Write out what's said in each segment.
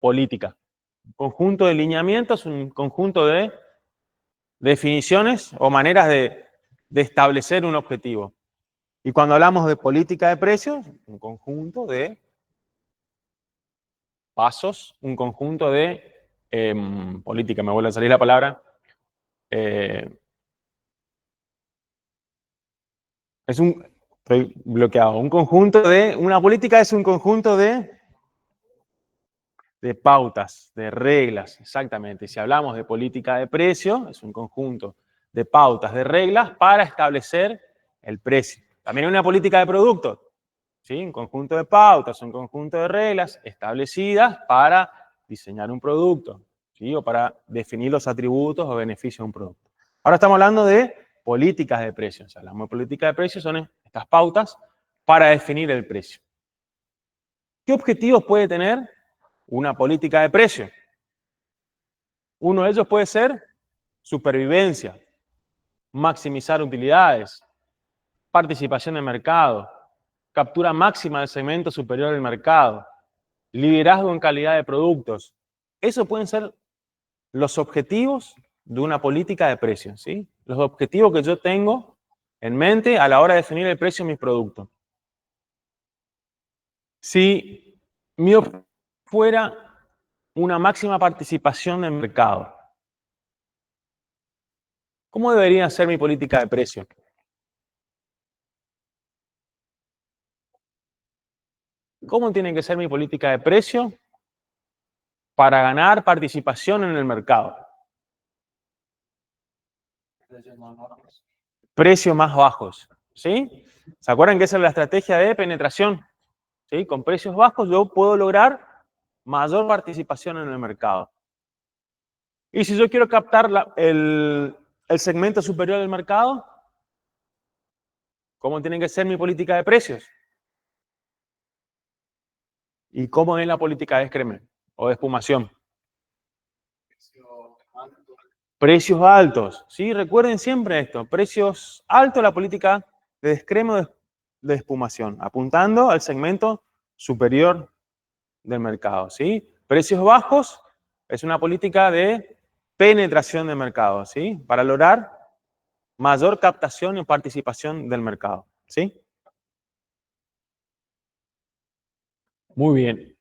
política. Un conjunto de lineamientos, un conjunto de definiciones o maneras de establecer un objetivo. Y cuando hablamos de política de precios, un conjunto de pasos, un conjunto de política, me vuelve a salir la palabra. Estoy bloqueado. Una política es un conjunto de pautas, de reglas, exactamente. Si hablamos de política de precio, es un conjunto de pautas, de reglas para establecer el precio. También hay una política de producto, ¿sí? Un conjunto de pautas, un conjunto de reglas establecidas para diseñar un producto, ¿sí? O para definir los atributos o beneficios de un producto. Ahora estamos hablando de políticas de precios. Hablamos de política de precios, son estas pautas para definir el precio. ¿Qué objetivos puede tener una política de precio? Uno de ellos puede ser supervivencia, maximizar utilidades, participación en mercado, captura máxima del segmento superior del mercado, liderazgo en calidad de productos. Esos pueden ser los objetivos de una política de precios, ¿sí? Los objetivos que yo tengo en mente a la hora de definir el precio de mis productos. Si mi objetivo fuera una máxima participación en el mercado, ¿cómo debería ser mi política de precio? ¿Cómo tiene que ser mi política de precio para ganar participación en el mercado? Precios más bajos, ¿sí? ¿Se acuerdan que esa es la estrategia de penetración? ¿Sí? Con precios bajos yo puedo lograr mayor participación en el mercado. Y si yo quiero captar el segmento superior del mercado, ¿cómo tiene que ser mi política de precios? ¿Y cómo es la política de descreme o de espumación? Precios altos, ¿sí? Recuerden siempre esto, precios altos, la política de descreme o de espumación, apuntando al segmento superior del mercado, ¿sí? Precios bajos es una política de penetración del mercado, ¿sí? Para lograr mayor captación y participación del mercado, ¿sí? Muy bien.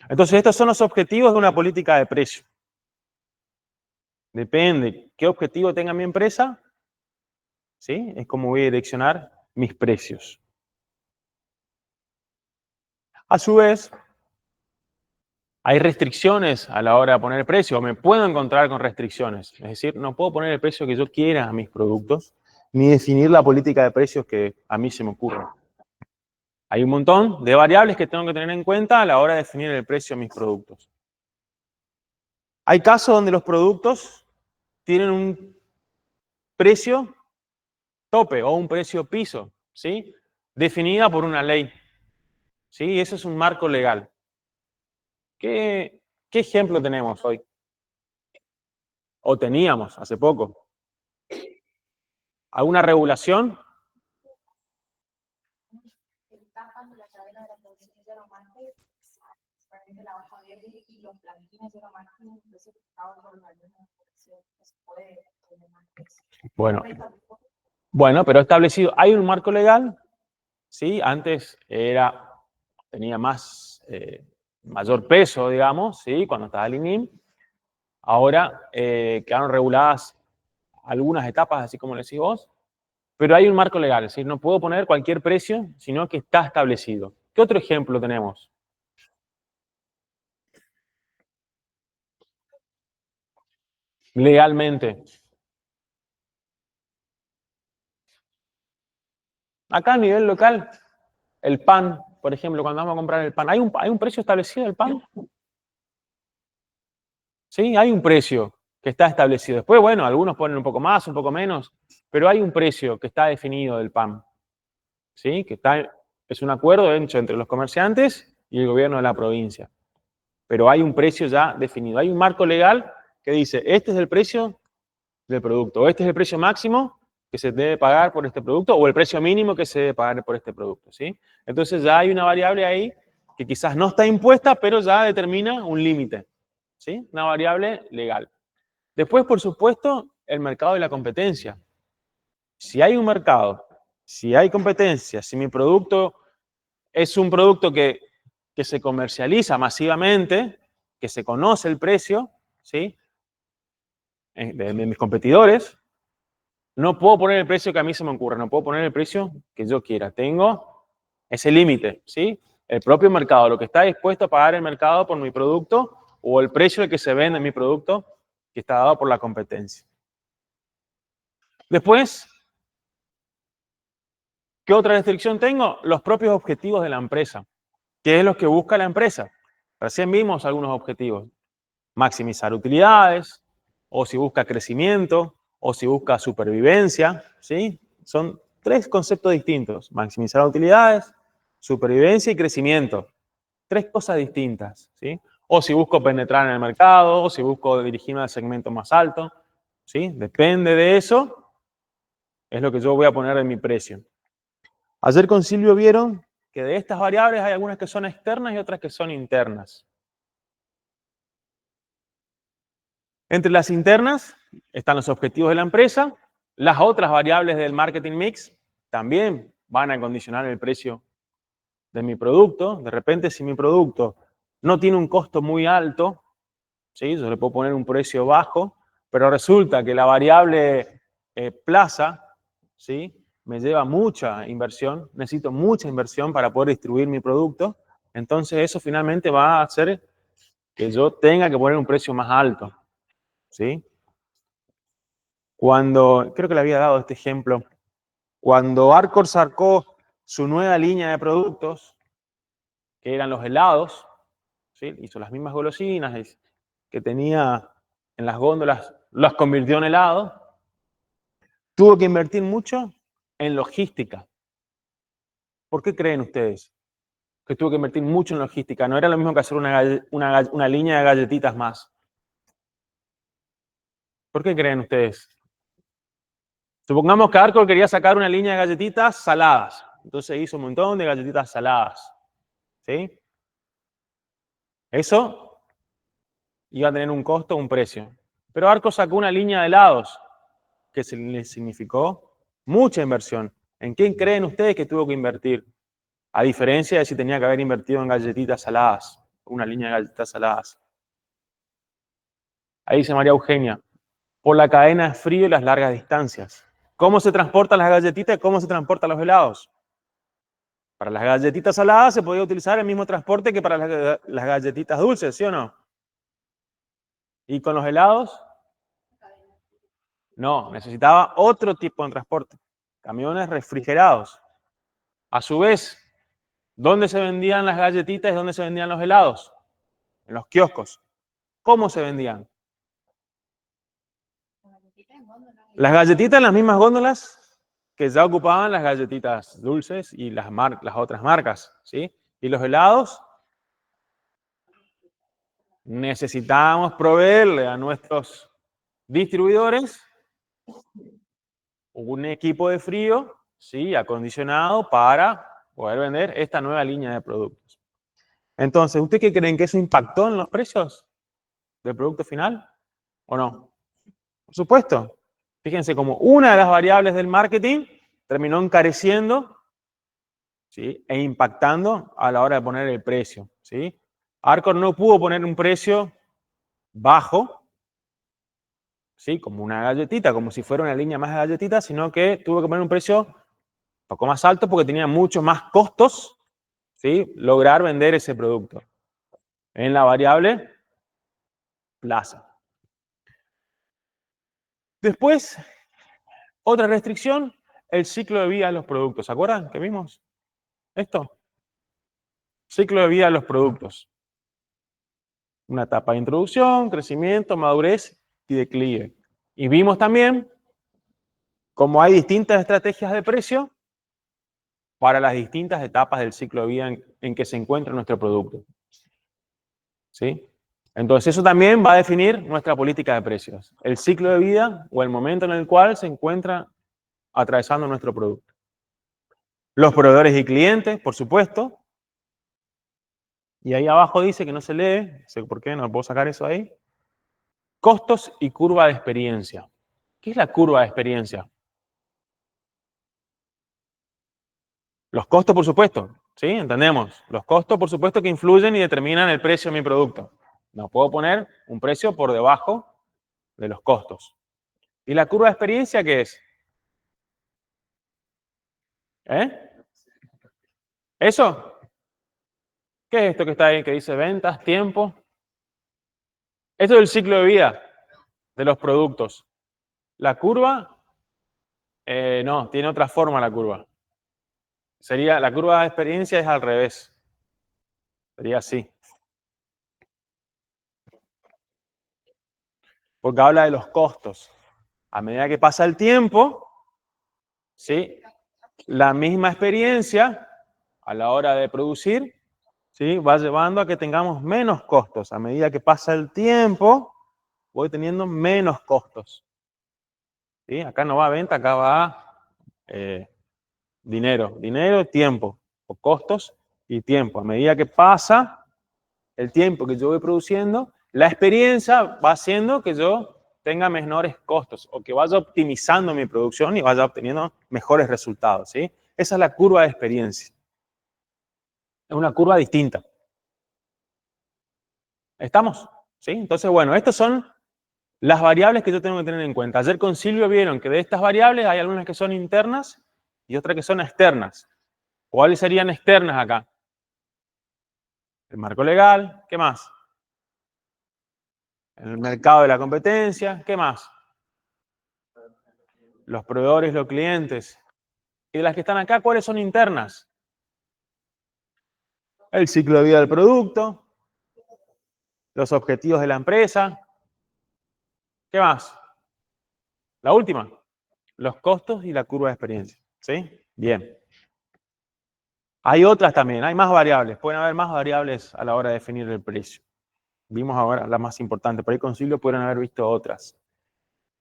Entonces, estos son los objetivos de una política de precio. Depende qué objetivo tenga mi empresa, ¿sí? Es como voy a direccionar mis precios. A su vez, hay restricciones a la hora de poner el precio, o me puedo encontrar con restricciones. Es decir, no puedo poner el precio que yo quiera a mis productos, ni definir la política de precios que a mí se me ocurra. Hay un montón de variables que tengo que tener en cuenta a la hora de definir el precio de mis productos. Hay casos donde los productos tienen un precio tope o un precio piso, ¿sí? Definida por una ley, ¿sí? Eso es un marco legal. ¿Qué ejemplo tenemos hoy? O teníamos hace poco. ¿Alguna regulación? Bueno, pero establecido, hay un marco legal, ¿sí? Antes tenía mayor peso, digamos, ¿sí? Cuando estaba el INIM. Ahora quedaron reguladas algunas etapas, así como le decís vos, pero hay un marco legal, es decir, no puedo poner cualquier precio, sino que está establecido. ¿Qué otro ejemplo tenemos? Legalmente. Acá a nivel local, el pan, por ejemplo, cuando vamos a comprar el pan, ¿hay un precio establecido del pan? Sí, hay un precio que está establecido. Después, bueno, algunos ponen un poco más, un poco menos, pero hay un precio que está definido del pan. ¿Sí? Es un acuerdo hecho entre los comerciantes y el gobierno de la provincia. Pero hay un precio ya definido. Hay un marco legal que dice, este es el precio del producto, o este es el precio máximo que se debe pagar por este producto, o el precio mínimo que se debe pagar por este producto, ¿sí? Entonces ya hay una variable ahí que quizás no está impuesta, pero ya determina un límite, ¿sí? Una variable legal. Después, por supuesto, el mercado y la competencia. Si hay un mercado, si hay competencia, si mi producto es un producto que se comercializa masivamente, que se conoce el precio, ¿sí? De mis competidores, no puedo poner el precio que a mí se me ocurra, no puedo poner el precio que yo quiera. Tengo ese límite, ¿sí? El propio mercado, lo que está dispuesto a pagar el mercado por mi producto o el precio al que se vende mi producto que está dado por la competencia. Después, ¿qué otra restricción tengo? Los propios objetivos de la empresa. ¿Qué es lo que busca la empresa? Recién vimos algunos objetivos. Maximizar utilidades, o si busca crecimiento, o si busca supervivencia, ¿sí? Son tres conceptos distintos. Maximizar utilidades, supervivencia y crecimiento. Tres cosas distintas, ¿sí? O si busco penetrar en el mercado, o si busco dirigirme al segmento más alto, ¿sí? Depende de eso, es lo que yo voy a poner en mi precio. Ayer con Silvio vieron que de estas variables hay algunas que son externas y otras que son internas. Entre las internas están los objetivos de la empresa. Las otras variables del marketing mix también van a condicionar el precio de mi producto. De repente, si mi producto no tiene un costo muy alto, ¿sí? Yo le puedo poner un precio bajo, pero resulta que la variable plaza, ¿sí? Me lleva mucha inversión, necesito mucha inversión para poder distribuir mi producto. Entonces eso finalmente va a hacer que yo tenga que poner un precio más alto, ¿sí? Cuando, creo que le había dado este ejemplo, cuando Arcor sacó su nueva línea de productos, que eran los helados, ¿sí? Hizo las mismas golosinas que tenía en las góndolas, las convirtió en helado, tuvo que invertir mucho en logística. ¿Por qué creen ustedes que tuvo que invertir mucho en logística? No era lo mismo que hacer una línea de galletitas más. ¿Por qué creen ustedes? Supongamos que Arcor quería sacar una línea de galletitas saladas. Entonces hizo un montón de galletitas saladas, ¿sí? Eso iba a tener un costo, un precio. Pero Arcor sacó una línea de helados que le significó mucha inversión. ¿En qué creen ustedes que tuvo que invertir? A diferencia de si tenía que haber invertido en galletitas saladas, una línea de galletitas saladas. Ahí dice María Eugenia, por la cadena de frío y las largas distancias. ¿Cómo se transportan las galletitas y cómo se transportan los helados? Para las galletitas saladas se podía utilizar el mismo transporte que para las galletitas dulces, ¿sí o no? ¿Y con los helados? No, necesitaba otro tipo de transporte. Camiones refrigerados. A su vez, ¿dónde se vendían las galletitas y dónde se vendían los helados? En los kioscos. ¿Cómo se vendían? Las galletitas en las mismas góndolas que ya ocupaban las galletitas dulces y las otras marcas, ¿sí? Y los helados, necesitábamos proveerle a nuestros distribuidores un equipo de frío, ¿sí? Acondicionado para poder vender esta nueva línea de productos. Entonces, ¿ustedes qué creen que eso impactó en los precios del producto final o no? Por supuesto. Fíjense como una de las variables del marketing terminó encareciendo, ¿sí? E impactando a la hora de poner el precio, ¿sí? Arcor no pudo poner un precio bajo, ¿sí? Como una galletita, como si fuera una línea más de galletitas, sino que tuvo que poner un precio un poco más alto porque tenía muchos más costos, ¿sí? Lograr vender ese producto en la variable plaza. Después, otra restricción, el ciclo de vida de los productos. ¿Se acuerdan que vimos esto? Ciclo de vida de los productos. Una etapa de introducción, crecimiento, madurez y declive. Y vimos también cómo hay distintas estrategias de precio para las distintas etapas del ciclo de vida en que se encuentra nuestro producto. ¿Sí? Entonces eso también va a definir nuestra política de precios. El ciclo de vida o el momento en el cual se encuentra atravesando nuestro producto. Los proveedores y clientes, por supuesto. Y ahí abajo dice que no se lee, no sé por qué, no puedo sacar eso ahí. Costos y curva de experiencia. ¿Qué es la curva de experiencia? Los costos, por supuesto, ¿sí? Entendemos. Los costos, por supuesto, que influyen y determinan el precio de mi producto. No puedo poner un precio por debajo de los costos. ¿Y la curva de experiencia qué es? ¿Eso? ¿Qué es esto que está ahí que dice ventas, tiempo? Esto es el ciclo de vida de los productos. La curva, no, tiene otra forma la curva. Sería, la curva de experiencia es al revés. Sería así. Porque habla de los costos. A medida que pasa el tiempo, ¿sí? La misma experiencia a la hora de producir, ¿sí? Va llevando a que tengamos menos costos. A medida que pasa el tiempo, voy teniendo menos costos. ¿Sí? Acá no va a venta, acá va dinero. Dinero, tiempo. O costos y tiempo. A medida que pasa el tiempo que yo voy produciendo, la experiencia va haciendo que yo tenga menores costos o que vaya optimizando mi producción y vaya obteniendo mejores resultados, ¿sí? Esa es la curva de experiencia. Es una curva distinta. ¿Estamos? ¿Sí? Entonces, bueno, estas son las variables que yo tengo que tener en cuenta. Ayer con Silvio vieron que de estas variables hay algunas que son internas y otras que son externas. ¿Cuáles serían externas acá? El marco legal, ¿qué más? El mercado de la competencia, ¿qué más? Los proveedores, los clientes. Y de las que están acá, ¿cuáles son internas? El ciclo de vida del producto, los objetivos de la empresa. ¿Qué más? La última, los costos y la curva de experiencia. ¿Sí? Bien. Hay otras también, hay más variables. Pueden haber más variables a la hora de definir el precio. Vimos ahora las más importantes. Por ahí con Silvio pueden haber visto otras.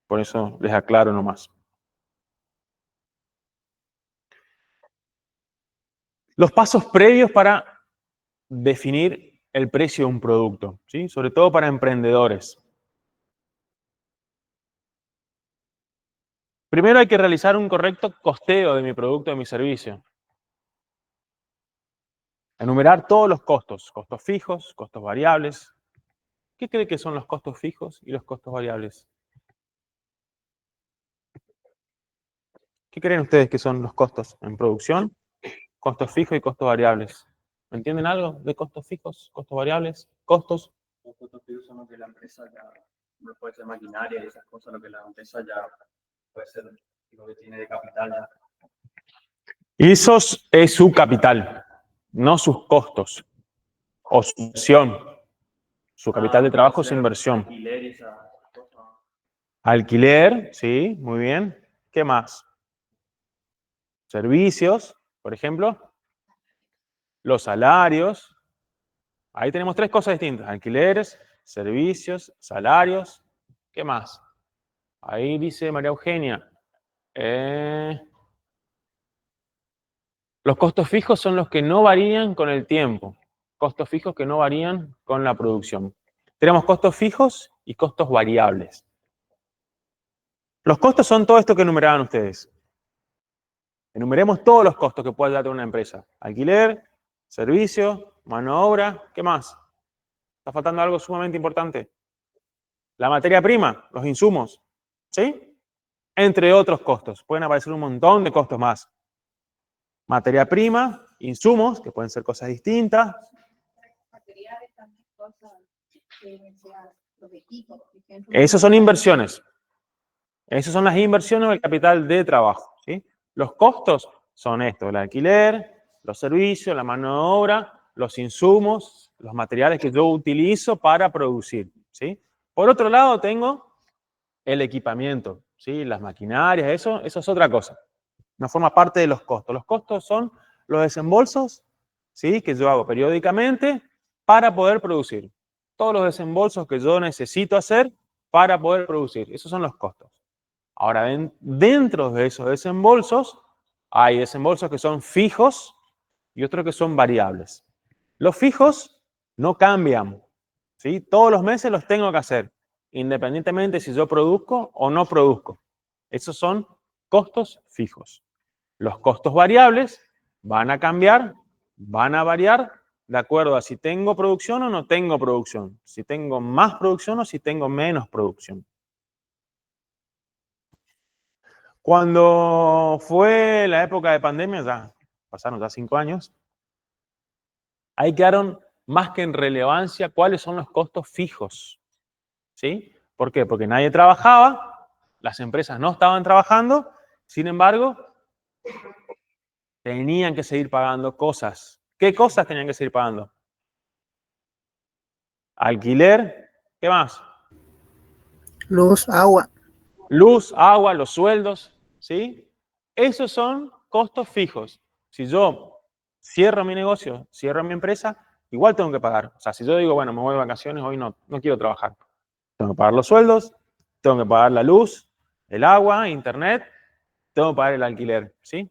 Por eso les aclaro nomás. Los pasos previos para definir el precio de un producto, ¿sí? Sobre todo para emprendedores. Primero hay que realizar un correcto costeo de mi producto, de mi servicio. Enumerar todos los costos, costos fijos, costos variables. ¿Qué cree que son los costos fijos y los costos variables? ¿Qué creen ustedes que son los costos en producción? Costos fijos y costos variables. ¿Entienden algo de costos fijos, costos variables, costos? Los costos fijos son lo que la empresa ya, no puede ser maquinaria y esas cosas, lo que la empresa ya puede ser, lo que tiene de capital ya. Y eso es su capital, no sus costos o su inversión. Su capital de trabajo es su inversión. Alquiler y esas cosas. Alquiler, sí, muy bien. ¿Qué más? Servicios, por ejemplo. Los salarios. Ahí tenemos tres cosas distintas. Alquileres, servicios, salarios. ¿Qué más? Ahí dice María Eugenia. Los costos fijos son los que no varían con el tiempo. Costos fijos que no varían con la producción. Tenemos costos fijos y costos variables. Los costos son todo esto que enumeraban ustedes. Enumeremos todos los costos que puede dar una empresa. Alquiler, servicio, mano de obra, ¿qué más? Está faltando algo sumamente importante. La materia prima, los insumos, ¿sí? Entre otros costos. Pueden aparecer un montón de costos más. Materia prima, insumos, que pueden ser cosas distintas. Materiales, también cosas los equipos. Esas son inversiones. Esas son las inversiones o el capital de trabajo, ¿sí? Los costos son estos: el alquiler, los servicios, la mano de obra, los insumos, los materiales que yo utilizo para producir, ¿sí? Por otro lado tengo el equipamiento, ¿sí? Las maquinarias, eso es otra cosa. No forma parte de los costos. Los costos son los desembolsos, ¿sí? Que yo hago periódicamente para poder producir. Todos los desembolsos que yo necesito hacer para poder producir. Esos son los costos. Ahora, dentro de esos desembolsos, hay desembolsos que son fijos y otros que son variables. Los fijos no cambian, ¿sí? Todos los meses los tengo que hacer, independientemente si yo produzco o no produzco. Esos son costos fijos. Los costos variables van a cambiar, van a variar de acuerdo a si tengo producción o no tengo producción, si tengo más producción o si tengo menos producción. Cuando fue la época de pandemia, ya pasaron ya 5 años, ahí quedaron más que en relevancia cuáles son los costos fijos. ¿Sí? ¿Por qué? Porque nadie trabajaba, las empresas no estaban trabajando, sin embargo, tenían que seguir pagando cosas. ¿Qué cosas tenían que seguir pagando? Alquiler, ¿qué más? Luz, agua. Luz, agua, los sueldos, ¿sí? Esos son costos fijos. Si yo cierro mi negocio, cierro mi empresa, igual tengo que pagar. O sea, si yo digo, bueno, me voy de vacaciones, hoy no quiero trabajar. Tengo que pagar los sueldos, tengo que pagar la luz, el agua, internet, tengo que pagar el alquiler, ¿sí?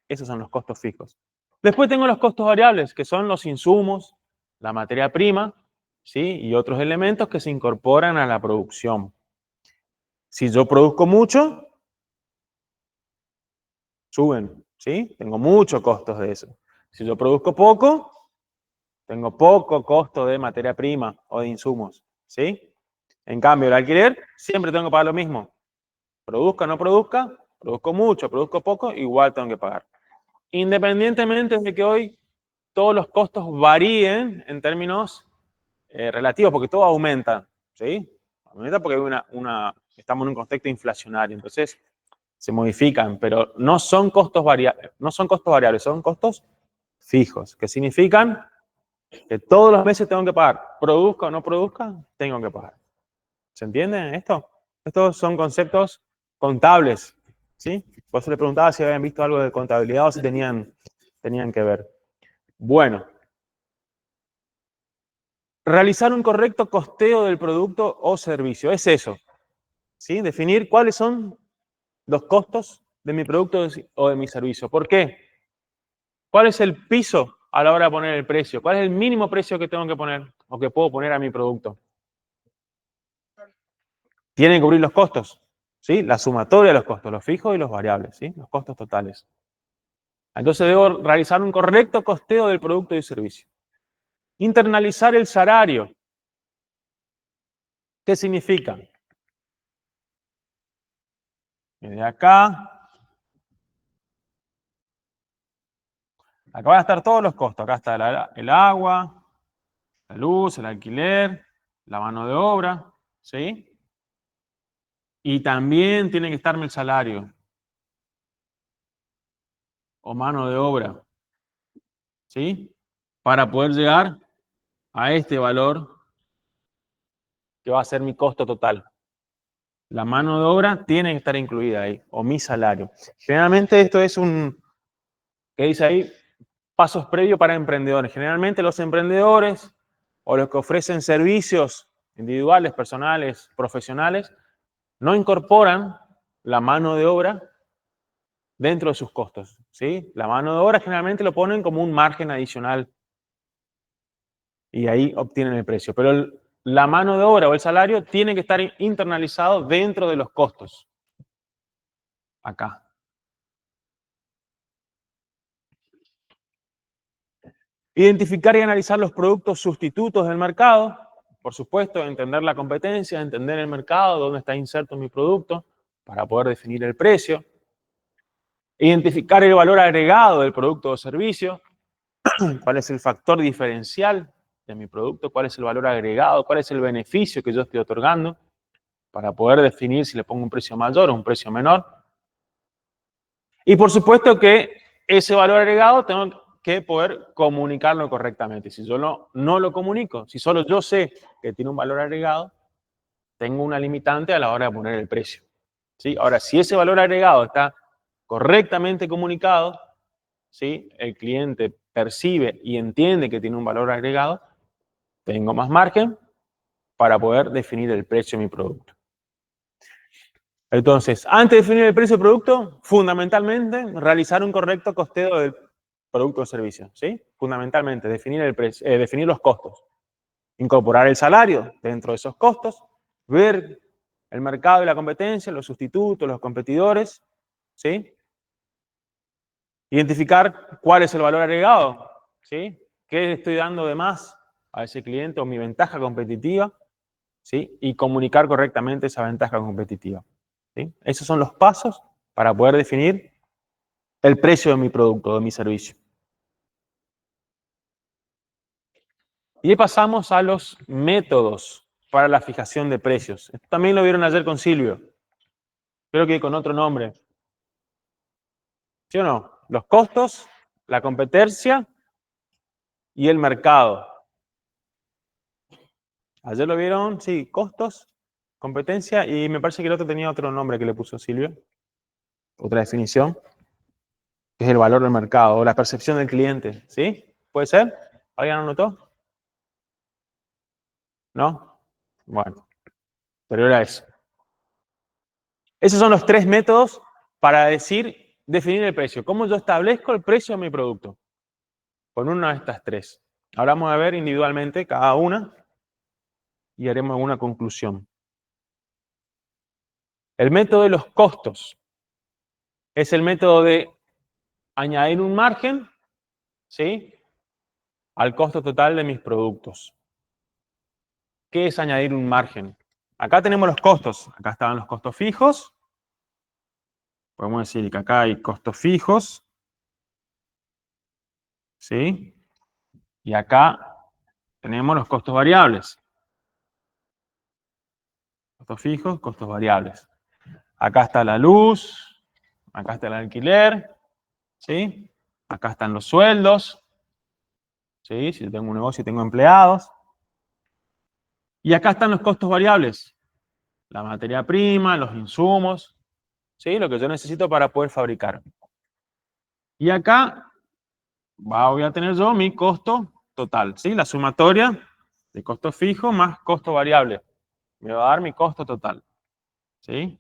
Esos son los costos fijos. Después tengo los costos variables, que son los insumos, la materia prima, ¿sí? Y otros elementos que se incorporan a la producción. Si yo produzco mucho, suben, ¿sí? Tengo muchos costos de eso. Si yo produzco poco, tengo poco costo de materia prima o de insumos, ¿sí? En cambio, el alquiler siempre tengo que pagar lo mismo. Produzca o no produzca, produzco mucho, produzco poco, igual tengo que pagar. Independientemente de que hoy todos los costos varíen en términos relativos, porque todo aumenta, ¿sí? Aumenta porque hay estamos en un contexto inflacionario, entonces se modifican, pero no son costos variables, son costos fijos, que significan que todos los meses tengo que pagar, produzca o no produzca, tengo que pagar. ¿Se entiende esto? Estos son conceptos contables, ¿sí? Por eso le preguntaba si habían visto algo de contabilidad o si tenían que ver. Bueno. Realizar un correcto costeo del producto o servicio. Es eso, ¿sí? Definir cuáles son los costos de mi producto o de mi servicio. ¿Por qué? ¿Cuál es el piso a la hora de poner el precio? ¿Cuál es el mínimo precio que tengo que poner o que puedo poner a mi producto? Tienen que cubrir los costos, ¿sí? La sumatoria de los costos, los fijos y los variables, ¿sí? Los costos totales. Entonces debo realizar un correcto costeo del producto y servicio. Internalizar el salario. ¿Qué significa? De acá van a estar todos los costos. Acá está el agua, la luz, el alquiler, la mano de obra, ¿sí? Y también tiene que estarme el salario o mano de obra, ¿sí? Para poder llegar a este valor que va a ser mi costo total. La mano de obra tiene que estar incluida ahí, o mi salario. Generalmente esto es ¿qué dice ahí? Pasos previos para emprendedores. Generalmente los emprendedores o los que ofrecen servicios individuales, personales, profesionales, no incorporan la mano de obra dentro de sus costos, ¿sí? La mano de obra generalmente lo ponen como un margen adicional y ahí obtienen el precio. Pero la mano de obra o el salario tiene que estar internalizado dentro de los costos. Acá. Identificar y analizar los productos sustitutos del mercado. Por supuesto, entender la competencia, entender el mercado, dónde está inserto mi producto, para poder definir el precio. Identificar el valor agregado del producto o servicio. ¿Cuál es el factor diferencial de mi producto? ¿Cuál es el valor agregado? ¿Cuál es el beneficio que yo estoy otorgando? Para poder definir si le pongo un precio mayor o un precio menor. Y por supuesto que ese valor agregado tengo que poder comunicarlo correctamente. Si yo no lo comunico, si solo yo sé que tiene un valor agregado, tengo una limitante a la hora de poner el precio, ¿sí? Ahora, si ese valor agregado está correctamente comunicado, ¿sí? El cliente percibe y entiende que tiene un valor agregado, tengo más margen para poder definir el precio de mi producto. Entonces, antes de definir el precio del producto, fundamentalmente, realizar un correcto costeo del producto o servicio, ¿sí? Fundamentalmente, definir el precio, definir los costos. incorporar el salario dentro de esos costos, ver el mercado y la competencia, los sustitutos, los competidores, ¿sí? Identificar cuál es el valor agregado, ¿sí? ¿Qué estoy dando de más a ese cliente o mi ventaja competitiva? ¿Sí? Y comunicar correctamente esa ventaja competitiva, ¿sí? Esos son los pasos para poder definir el precio de mi producto, de mi servicio. Y ahí pasamos a los métodos para la fijación de precios. Esto también lo vieron ayer con Silvio, creo que con otro nombre. ¿Sí o no? Los costos, la competencia y el mercado. Ayer lo vieron, sí, costos, competencia y me parece que el otro tenía otro nombre que le puso Silvio, otra definición, que es el valor del mercado o la percepción del cliente, ¿sí? ¿Puede ser? ¿Alguien lo notó? ¿No? Bueno, pero era eso. Esos son los tres métodos para definir el precio. ¿Cómo yo establezco el precio de mi producto? Con una de estas tres. Ahora vamos a ver individualmente cada una y haremos una conclusión. El método de los costos es el método de añadir un margen, ¿sí?, al costo total de mis productos. ¿Qué es añadir un margen? Acá tenemos los costos. Acá estaban los costos fijos. Podemos decir que acá hay costos fijos, ¿sí? Y acá tenemos los costos variables. Costos fijos, costos variables. Acá está la luz, acá está el alquiler, ¿sí? Acá están los sueldos, ¿sí? Si yo tengo un negocio y tengo empleados. Y acá están los costos variables. La materia prima, los insumos, ¿sí? Lo que yo necesito para poder fabricar. Y acá voy a tener yo mi costo total, ¿sí? La sumatoria de costo fijo más costo variable. Me va a dar mi costo total, ¿sí?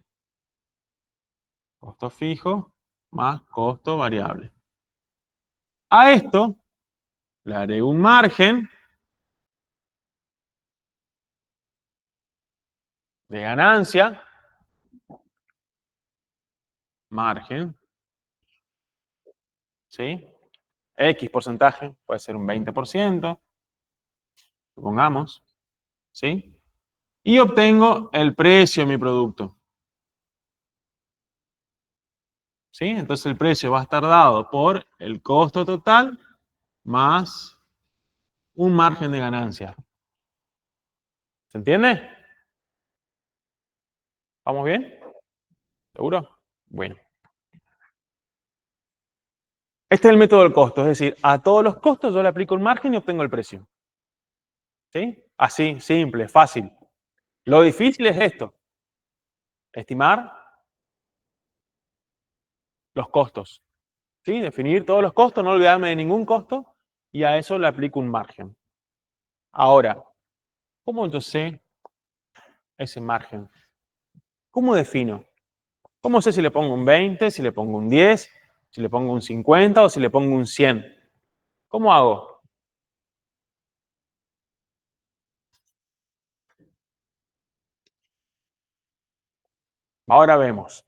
Costo fijo más costo variable. A esto le haré un margen de ganancia, margen, ¿sí? X porcentaje, puede ser un 20%, supongamos, ¿sí? Y obtengo el precio de mi producto. ¿Sí? Entonces el precio va a estar dado por el costo total más un margen de ganancia. ¿Se entiende? ¿Vamos bien? ¿Seguro? Bueno. Este es el método del costo, es decir, a todos los costos yo le aplico un margen y obtengo el precio. ¿Sí? Así, simple, fácil. Lo difícil es esto. Estimar los costos. ¿Sí? Definir todos los costos, no olvidarme de ningún costo y a eso le aplico un margen. Ahora, ¿cómo yo sé ese margen? ¿Cómo defino? ¿Cómo sé si le pongo un 20, si le pongo un 10, si le pongo un 50 o si le pongo un 100? ¿Cómo hago? Ahora vemos.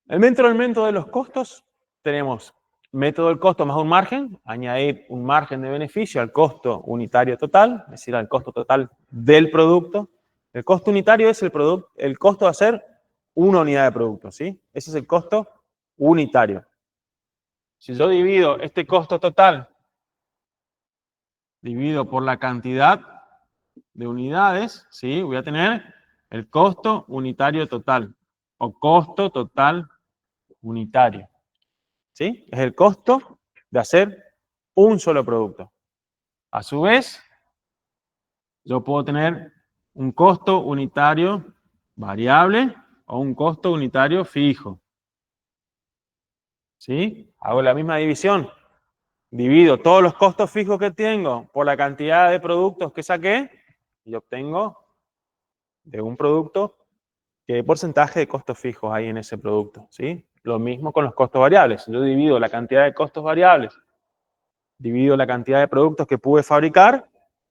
Dentro del método de los costos tenemos método del costo más un margen, añadir un margen de beneficio al costo unitario total, es decir, al costo total del producto. El costo unitario es el costo de hacer una unidad de producto, ¿sí? Ese es el costo unitario. Si yo divido este costo total, divido por la cantidad de unidades, ¿sí? Voy a tener el costo unitario total o costo total unitario, ¿sí? Es el costo de hacer un solo producto. A su vez, yo puedo tener un costo unitario variable o un costo unitario fijo, ¿sí? Hago la misma división. Divido todos los costos fijos que tengo por la cantidad de productos que saqué y obtengo de un producto qué porcentaje de costos fijos hay en ese producto, ¿sí? Lo mismo con los costos variables. Yo divido la cantidad de costos variables divido la cantidad de productos que pude fabricar,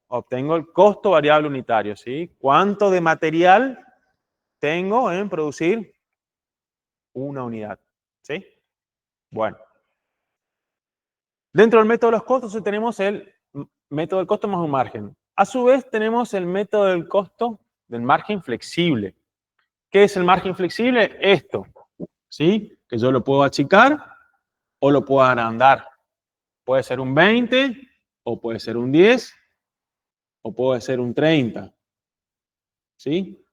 obtengo el costo variable unitario, ¿sí? ¿Cuánto de material tengo en producir una unidad? ¿Sí? Bueno. Dentro del método de los costos tenemos el método del costo más un margen. A su vez tenemos el método del costo del margen flexible. ¿Qué es el margen flexible? Esto, ¿sí? Que yo lo puedo achicar o lo puedo agrandar. Puede ser un 20, o puede ser un 10, o puede ser un 30. ¿Sí?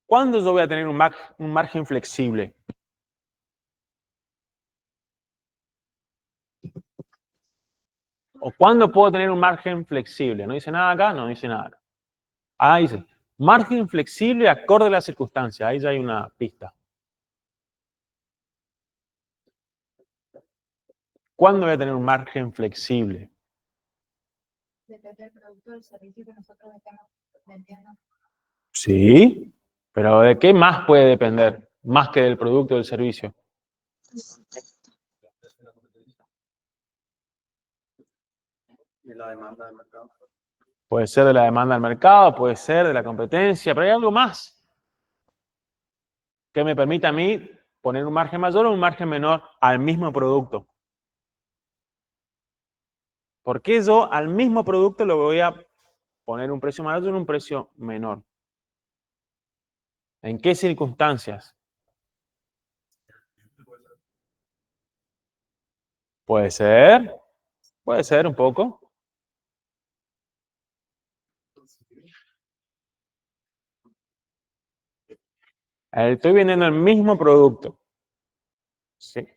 ¿Cuándo yo voy a tener un margen flexible? ¿O cuándo puedo tener un margen flexible? ¿No dice nada acá? No dice nada acá. Ah, dice, margen flexible acorde a las circunstancias. Ahí ya hay una pista. ¿Cuándo voy a tener un margen flexible? Depende del producto del servicio que nosotros estamos vendiendo. Sí, pero ¿de qué más puede depender? Más que del producto o del servicio. Y la demanda del mercado. Puede ser de la demanda del mercado, puede ser de la competencia, pero hay algo más que me permita a mí poner un margen mayor o un margen menor al mismo producto. ¿Por qué yo al mismo producto le voy a poner un precio mayor o un precio menor? ¿En qué circunstancias? Puede ser un poco. Estoy vendiendo el mismo producto. Sí.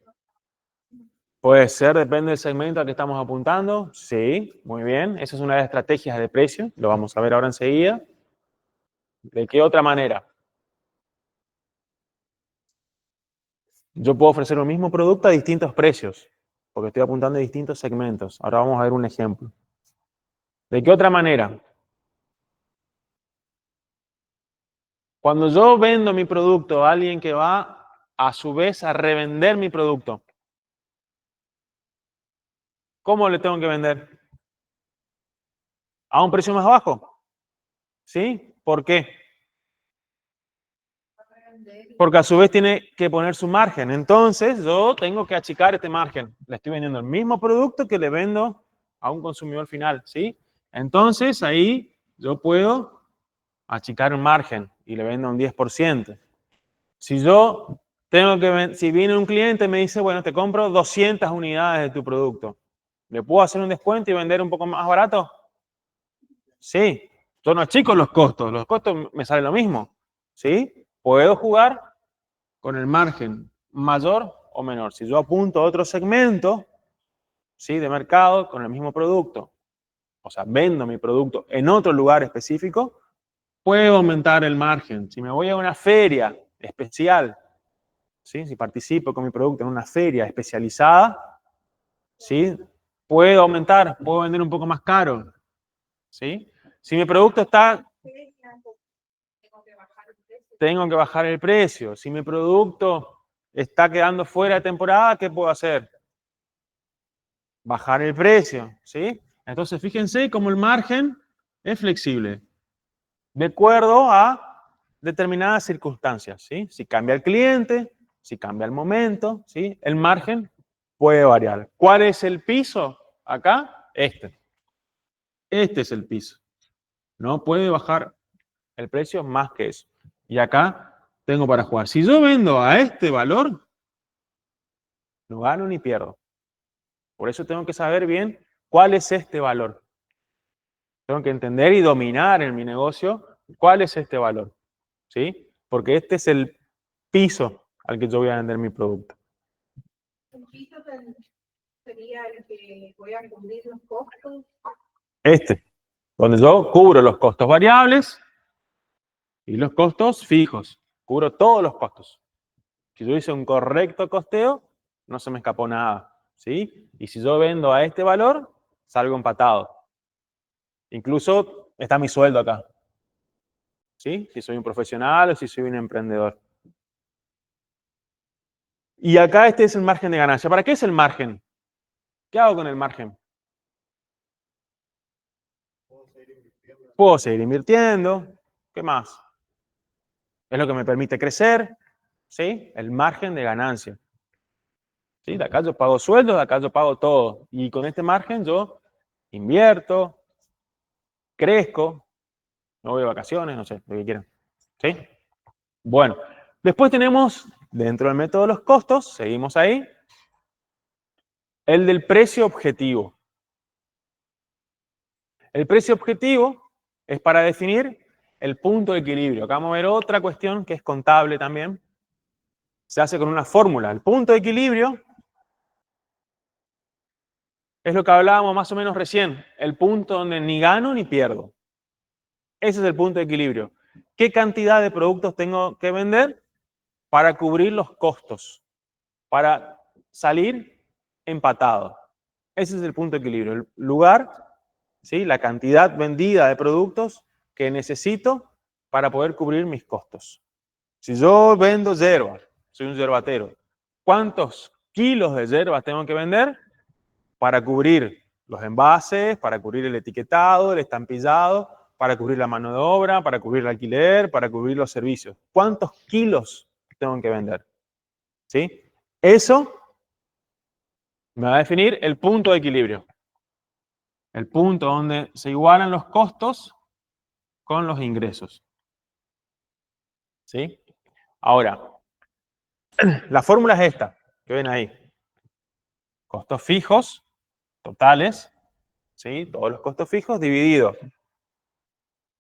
Puede ser, depende del segmento al que estamos apuntando. Sí, muy bien. Esa es una de las estrategias de precio. Lo vamos a ver ahora enseguida. ¿De qué otra manera? Yo puedo ofrecer el mismo producto a distintos precios, porque estoy apuntando a distintos segmentos. Ahora vamos a ver un ejemplo. ¿De qué otra manera? Cuando yo vendo mi producto a alguien que va a su vez a revender mi producto, ¿cómo le tengo que vender? ¿A un precio más bajo? ¿Sí? ¿Por qué? Porque a su vez tiene que poner su margen. Entonces, yo tengo que achicar este margen. Le estoy vendiendo el mismo producto que le vendo a un consumidor final, ¿sí? Entonces, ahí yo puedo achicar un margen y le vendo un 10%. Si yo tengo que, si viene un cliente y me dice, bueno, te compro 200 unidades de tu producto, ¿le puedo hacer un descuento y vender un poco más barato? Sí. Yo no achico los costos me salen lo mismo, ¿sí? Puedo jugar con el margen mayor o menor. Si yo apunto a otro segmento, ¿sí? De mercado con el mismo producto, o sea, vendo mi producto en otro lugar específico, puedo aumentar el margen. Si me voy a una feria especial, ¿sí? Si participo con mi producto en una feria especializada, ¿sí? Puedo aumentar, puedo vender un poco más caro, ¿sí? Si mi producto está, tengo que bajar el precio. Si mi producto está quedando fuera de temporada, ¿qué puedo hacer? Bajar el precio, ¿sí? Entonces, fíjense cómo el margen es flexible, de acuerdo a determinadas circunstancias, ¿sí? Si cambia el cliente, si cambia el momento, ¿sí? El margen puede variar. ¿Cuál es el piso acá? Este. Este es el piso. No puede bajar el precio más que eso. Y acá tengo para jugar. Si yo vendo a este valor, no gano ni pierdo. Por eso tengo que saber bien cuál es este valor. Tengo que entender y dominar en mi negocio cuál es este valor. ¿Sí? Porque este es el piso al que yo voy a vender mi producto. El piso sería el que voy a cubrir los costos. Este, donde yo cubro los costos variables y los costos fijos. Cubro todos los costos. Si yo hice un correcto costeo, no se me escapó nada. ¿Sí? Y si yo vendo a este valor, salgo empatado. Incluso está mi sueldo acá. ¿Sí? Si soy un profesional o si soy un emprendedor. Y acá este es el margen de ganancia. ¿Para qué es el margen? ¿Qué hago con el margen? Puedo seguir invirtiendo. ¿Qué más? Es lo que me permite crecer, ¿sí? El margen de ganancia. ¿Sí? De acá yo pago sueldos, de acá yo pago todo. Y con este margen yo invierto, crezco, me voy de vacaciones, no sé, lo que quieran. ¿Sí? Bueno, después tenemos, dentro del método de los costos, seguimos ahí, el del precio objetivo. El precio objetivo es para definir el punto de equilibrio. Acá vamos a ver otra cuestión que es contable también. Se hace con una fórmula. El punto de equilibrio es lo que hablábamos más o menos recién. El punto donde ni gano ni pierdo. Ese es el punto de equilibrio. ¿Qué cantidad de productos tengo que vender para cubrir los costos? Para salir empatado. Ese es el punto de equilibrio. El lugar, ¿sí? La cantidad vendida de productos que necesito para poder cubrir mis costos. Si yo vendo yerba, soy un yerbatero, ¿cuántos kilos de yerba tengo que vender para cubrir los envases, para cubrir el etiquetado, el estampillado, para cubrir la mano de obra, para cubrir el alquiler, para cubrir los servicios? ¿Cuántos kilos tengo que vender? ¿Sí? Eso me va a definir el punto de equilibrio. El punto donde se igualan los costos con los ingresos. ¿Sí? Ahora, la fórmula es esta, que ven ahí. Costos fijos, totales, ¿sí? Todos los costos fijos dividido.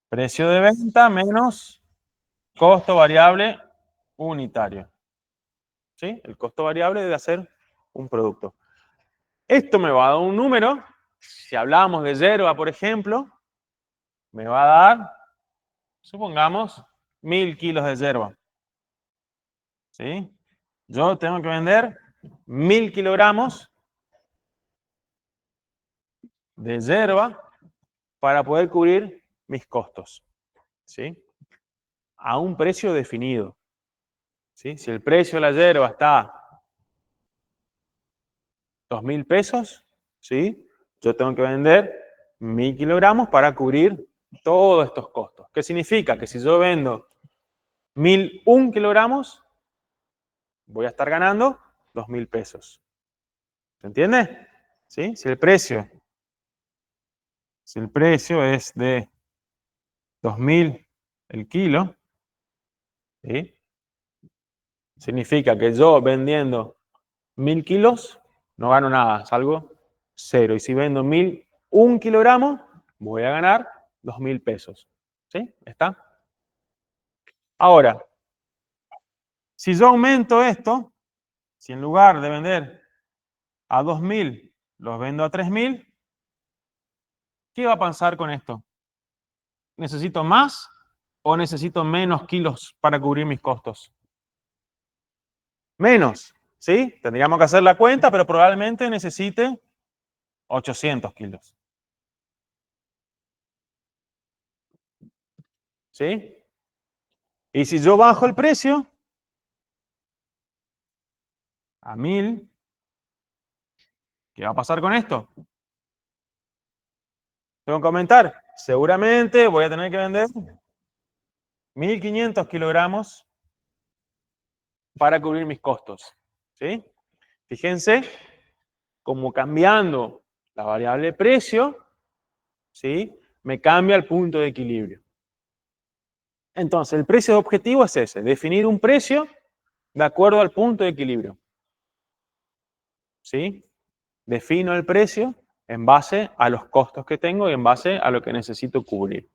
Precio de venta menos costo variable unitario. ¿Sí? El costo variable de hacer un producto. Esto me va a dar un número. Si hablamos de yerba, por ejemplo, me va a dar, supongamos, 1000 kilos de yerba. ¿Sí? Yo tengo que vender 1000 kilogramos de yerba para poder cubrir mis costos. ¿Sí? A un precio definido. ¿Sí? Si el precio de la yerba está 2.000 pesos, ¿sí? Yo tengo que vender 1000 kilogramos para cubrir todos estos costos. ¿Qué significa? Que si yo vendo 1001 kilogramos, voy a estar ganando 2000 pesos. ¿Se entiende? ¿Sí? Si el precio es de 2000 el kilo, ¿sí? Significa que yo vendiendo 1000 kilos no gano nada, salgo cero. Y si vendo 1001 kilogramos, voy a ganar 2000 pesos. ¿Sí? ¿Está? Ahora, si yo aumento esto, si en lugar de vender a 2000, los vendo a 3000, ¿qué va a pasar con esto? ¿Necesito más o necesito menos kilos para cubrir mis costos? Menos, ¿sí? Tendríamos que hacer la cuenta, pero probablemente necesite 800 kilos. ¿Sí? Y si yo bajo el precio a 1000, ¿qué va a pasar con esto? Tengo que aumentar. Seguramente voy a tener que vender 1500 kilogramos para cubrir mis costos. ¿Sí? Fíjense cómo cambiando la variable precio, ¿sí? Me cambia el punto de equilibrio. Entonces, el precio objetivo es ese, definir un precio de acuerdo al punto de equilibrio. ¿Sí? Defino el precio en base a los costos que tengo y en base a lo que necesito cubrir.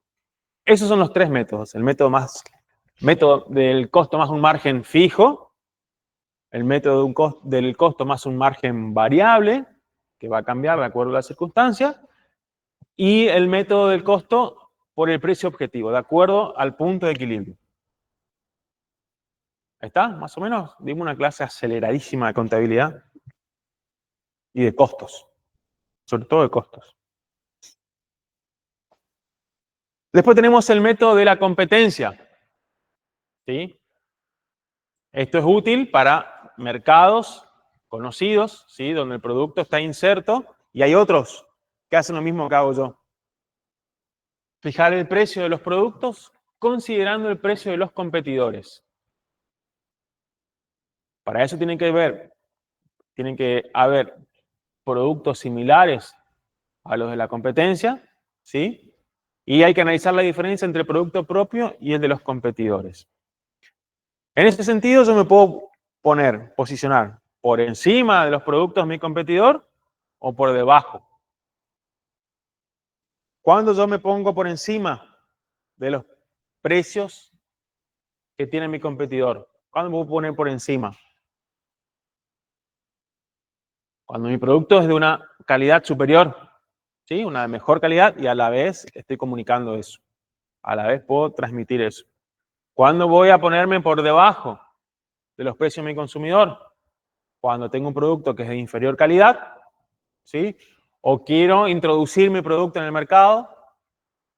Esos son los tres métodos. El método del costo más un margen fijo, el método del costo más un margen variable, que va a cambiar de acuerdo a las circunstancias, y el método del costo por el precio objetivo, de acuerdo al punto de equilibrio. ¿Está? Más o menos dimos una clase aceleradísima de contabilidad y de costos, sobre todo de costos. Después tenemos el método de la competencia. ¿Sí? Esto es útil para mercados conocidos, ¿sí? Donde el producto está inserto, y hay otros que hacen lo mismo que hago yo. Fijar el precio de los productos considerando el precio de los competidores. Para eso tienen que haber productos similares a los de la competencia, ¿sí? Y hay que analizar la diferencia entre el producto propio y el de los competidores. En ese sentido, yo me puedo posicionar por encima de los productos de mi competidor o por debajo. Cuando yo me pongo por encima de los precios que tiene mi competidor, ¿cuándo me puedo poner por encima? Cuando mi producto es de una calidad superior, ¿sí? Una de mejor calidad, y a la vez estoy comunicando eso. A la vez puedo transmitir eso. ¿Cuándo voy a ponerme por debajo de los precios de mi consumidor? Cuando tengo un producto que es de inferior calidad, ¿sí? O quiero introducir mi producto en el mercado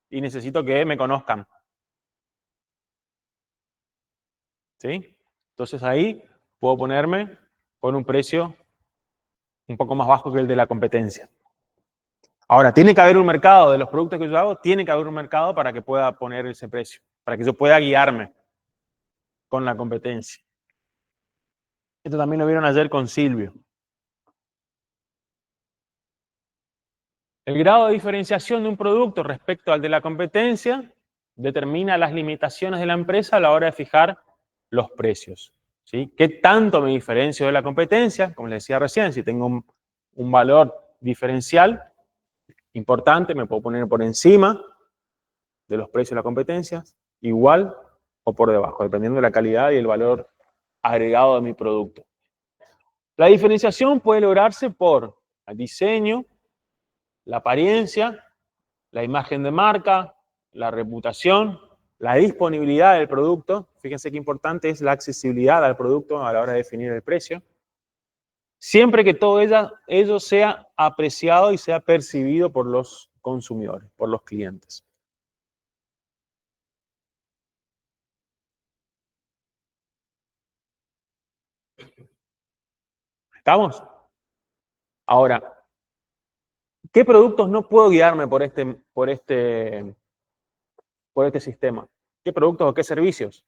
y necesito que me conozcan, ¿sí? Entonces ahí puedo ponerme con un precio un poco más bajo que el de la competencia. Ahora, tiene que haber un mercado de los productos que yo hago, tiene que haber un mercado para que pueda poner ese precio, para que yo pueda guiarme con la competencia. Esto también lo vieron ayer con Silvio. El grado de diferenciación de un producto respecto al de la competencia determina las limitaciones de la empresa a la hora de fijar los precios, ¿sí? ¿Qué tanto me diferencio de la competencia? Como les decía recién, si tengo un valor diferencial importante, me puedo poner por encima de los precios de la competencia, igual o por debajo, dependiendo de la calidad y el valor agregado de mi producto. La diferenciación puede lograrse por el diseño, la apariencia, la imagen de marca, la reputación, la disponibilidad del producto. Fíjense qué importante es la accesibilidad al producto a la hora de definir el precio. Siempre que todo ello sea apreciado y sea percibido por los consumidores, por los clientes. ¿Estamos? Ahora, ¿qué productos no puedo guiarme por este sistema? ¿Qué productos o qué servicios?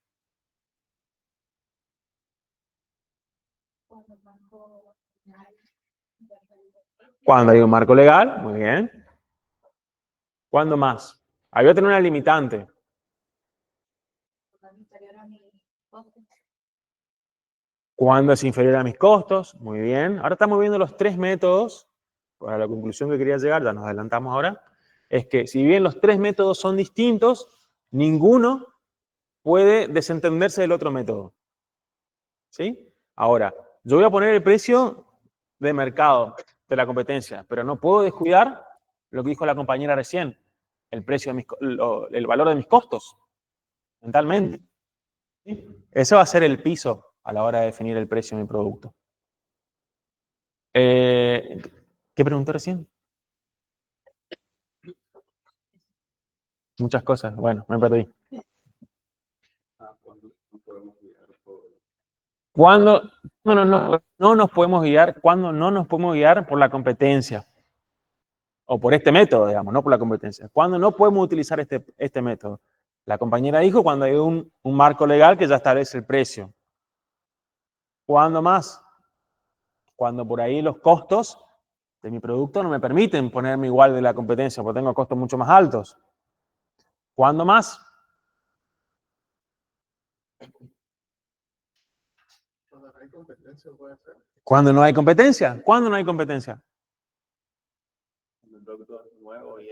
Cuando hay un marco legal, muy bien. ¿Cuándo más? Ahí voy a tener una limitante. Cuando es inferior a mis costos, muy bien. Ahora estamos viendo los tres métodos. Para la conclusión que quería llegar, ya nos adelantamos ahora, es que si bien los tres métodos son distintos, ninguno puede desentenderse del otro método. ¿Sí? Ahora, yo voy a poner el precio de mercado de la competencia, pero no puedo descuidar lo que dijo la compañera recién, el precio de el valor de mis costos, mentalmente. ¿Sí? Ese va a ser el piso a la hora de definir el precio de mi producto. ¿Qué preguntó recién? Muchas cosas. Bueno, me perdí. ¿Cuándo no nos podemos guiar? ¿Cuándo no nos podemos guiar por la competencia? O por este método, digamos, no por la competencia. ¿Cuándo no podemos utilizar este método? La compañera dijo cuando hay un marco legal que ya establece el precio. ¿Cuándo más? Cuando por ahí los costos de mi producto no me permiten ponerme igual de la competencia, porque tengo costos mucho más altos. ¿Cuándo más? ¿Cuándo no hay competencia? ¿Cuándo no hay competencia?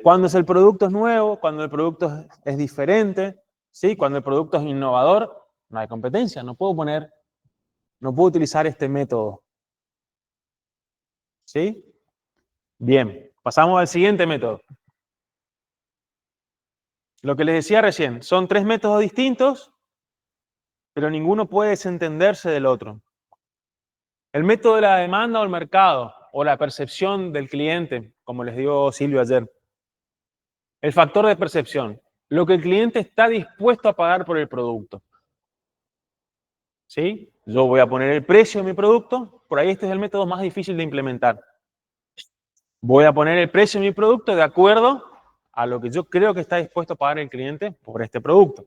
Cuando el producto es nuevo, cuando el producto es diferente, ¿sí? Cuando el producto es innovador, no hay competencia, no puedo utilizar este método. ¿Sí? Bien, pasamos al siguiente método. Lo que les decía recién, son tres métodos distintos, pero ninguno puede desentenderse del otro. El método de la demanda o el mercado, o la percepción del cliente, como les dijo Silvio ayer. El factor de percepción, lo que el cliente está dispuesto a pagar por el producto. ¿sí? Yo voy a poner el precio de mi producto, por ahí este es el método más difícil de implementar. Voy a poner el precio de mi producto de acuerdo a lo que yo creo que está dispuesto a pagar el cliente por este producto.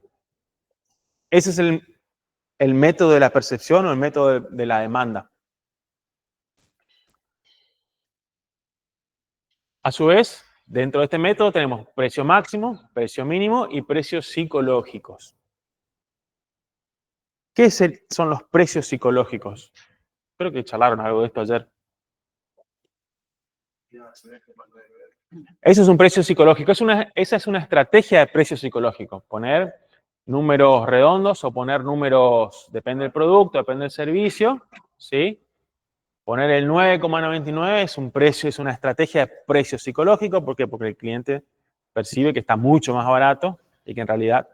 Ese es el método de la percepción o el método de la demanda. A su vez, dentro de este método tenemos precio máximo, precio mínimo y precios psicológicos. ¿Qué son los precios psicológicos? Creo que charlaron algo de esto ayer. Eso es un precio psicológico. Esa es una estrategia de precio psicológico. Poner números redondos o poner números, depende del producto, depende del servicio, ¿sí? Poner el 9,99 es un precio, es una estrategia de precio psicológico. ¿Por qué? Porque el cliente percibe que está mucho más barato y que en realidad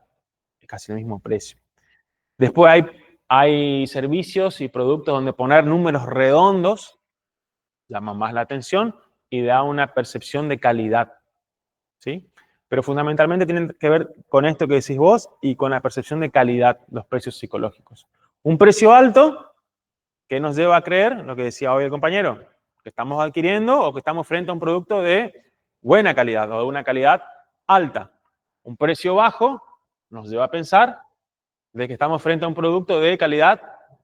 es casi el mismo precio. Después hay servicios y productos donde poner números redondos llama más la atención y da una percepción de calidad, ¿sí? Pero fundamentalmente tienen que ver con esto que decís vos y con la percepción de calidad, los precios psicológicos. Un precio alto que nos lleva a creer, lo que decía hoy el compañero, que estamos adquiriendo o que estamos frente a un producto de buena calidad o de una calidad alta. Un precio bajo nos lleva a pensar de que estamos frente a un producto de calidad